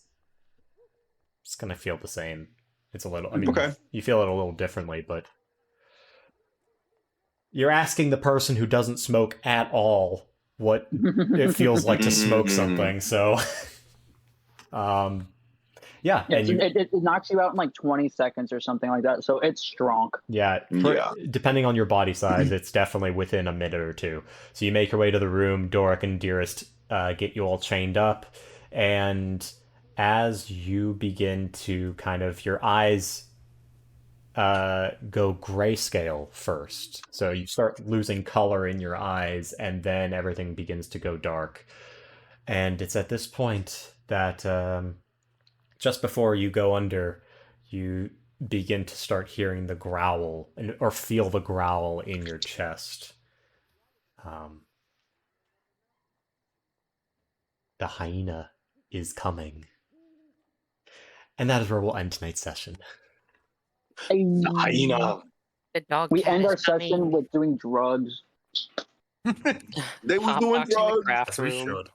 gonna feel the same. It's a little. I mean, Okay. you feel it a little differently, but you're asking the person who doesn't smoke at all what it feels like to smoke something. So, yeah, Yeah, and you, it knocks you out in like 20 seconds or something like that. So it's strong. yeah, Yeah. depending on your body size, it's definitely within a minute or two. So you make your way to the room. Doric and Dearest get you all chained up, and as you begin to kind of your eyes go grayscale first. So you start losing color in your eyes, and then everything begins to go dark. And it's at this point that just before you go under, you begin to start hearing the growl or feel the growl in your chest. The hyena is coming. And that is where we'll end tonight's session. Hyena. The dog We cat end is our coming. session with doing drugs. They was Pop doing box in the drugs. craft As we room. should.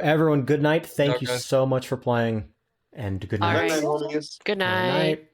Everyone, good night. Thank Yeah, you guys. so much for playing. And good All night. right. Homies. Good Good night. night.